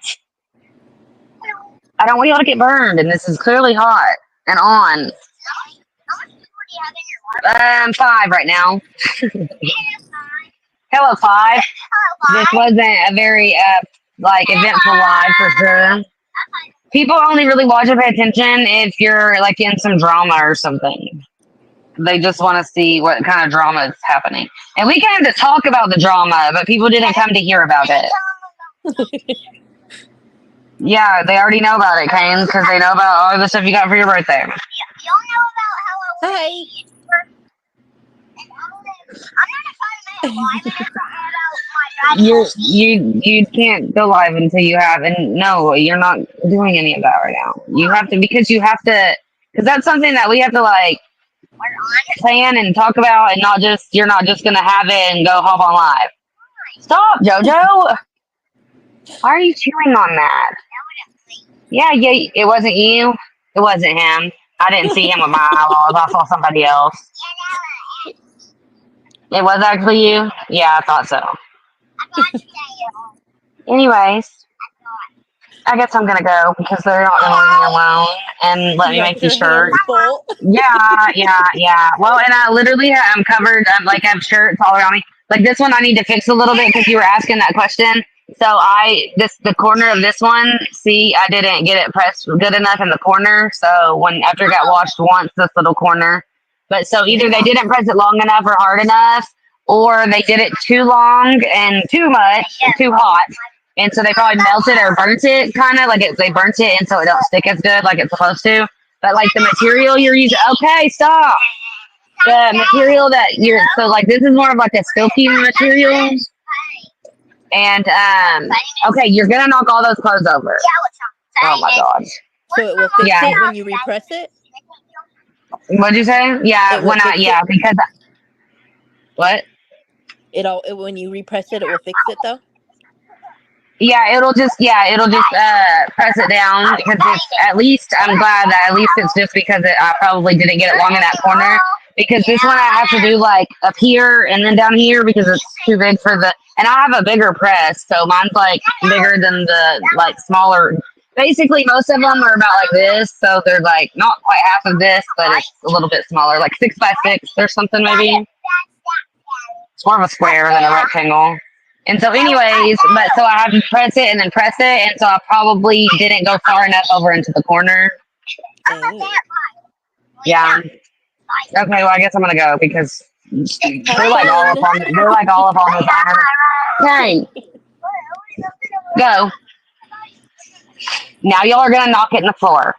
I don't want y'all to get burned, and this is clearly hot and on. How much people do you have in your 5 right now. life? Hello, 5. Hello, This wasn't a very eventful live for sure. People only really watch and pay attention if you're like in some drama or something. They just want to see what kind of drama is happening. And we came to talk about the drama, but people didn't come to hear about it. Yeah, they already know about it, Kane, because they know about all the stuff you got for your birthday. Y'all know about Halloween. I'm not a fan of You can't go live until you have, and no, you're not doing any of that right now. You have to, because that's something that we have to like plan and talk about, and you're not just gonna have it and go hop on live. Stop, Jojo. Why are you chewing on that? Yeah, it wasn't you. It wasn't him. I didn't see him with my eyeballs. I saw somebody else. It was actually you? Yeah, I thought so. Anyways, I guess I'm gonna go because they're not gonna leave me alone and let me make these shirts. Yeah. Well, and I literally I'm covered. I have shirts all around me. Like this one, I need to fix a little bit because you were asking that question. So the corner of this one, see, I didn't get it pressed good enough in the corner. So after it got washed once, this little corner. But so either they didn't press it long enough or hard enough, or they did it too long and too much, too hot. And so they probably melted or burnt it, kind of like they burnt it, and so it don't stick as good like it's supposed to. But like the material you're using, okay, stop. The material that this is more of like a silky material. And okay, you're gonna knock all those clothes over. Oh my god. So it will fix it when you repress it? What'd you say? Yeah, because what? When you repress it will fix it though? Yeah, it'll just press it down because I'm glad that at least it's just because I probably didn't get it long in that corner, because this one I have to do like up here and then down here because it's too big and I have a bigger press, so mine's like bigger than the like smaller Basically, most of them are about like this, so they're like not quite half of this, but it's a little bit smaller, like 6x6 or something maybe. It's more of a square than a rectangle. And so, anyways, but so I have to press it and then press it, and so I probably didn't go far enough over into the corner. Dang. Yeah. Okay, well, I guess I'm gonna go because they're like all up on this iron. Dang. Go. Now y'all are gonna knock it in the floor.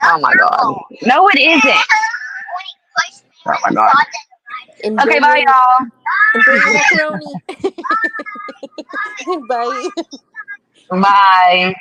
Oh my god. No, it isn't. Oh my god. Enjoy Okay, bye your, y'all. enjoy your macaroni. Bye. Bye.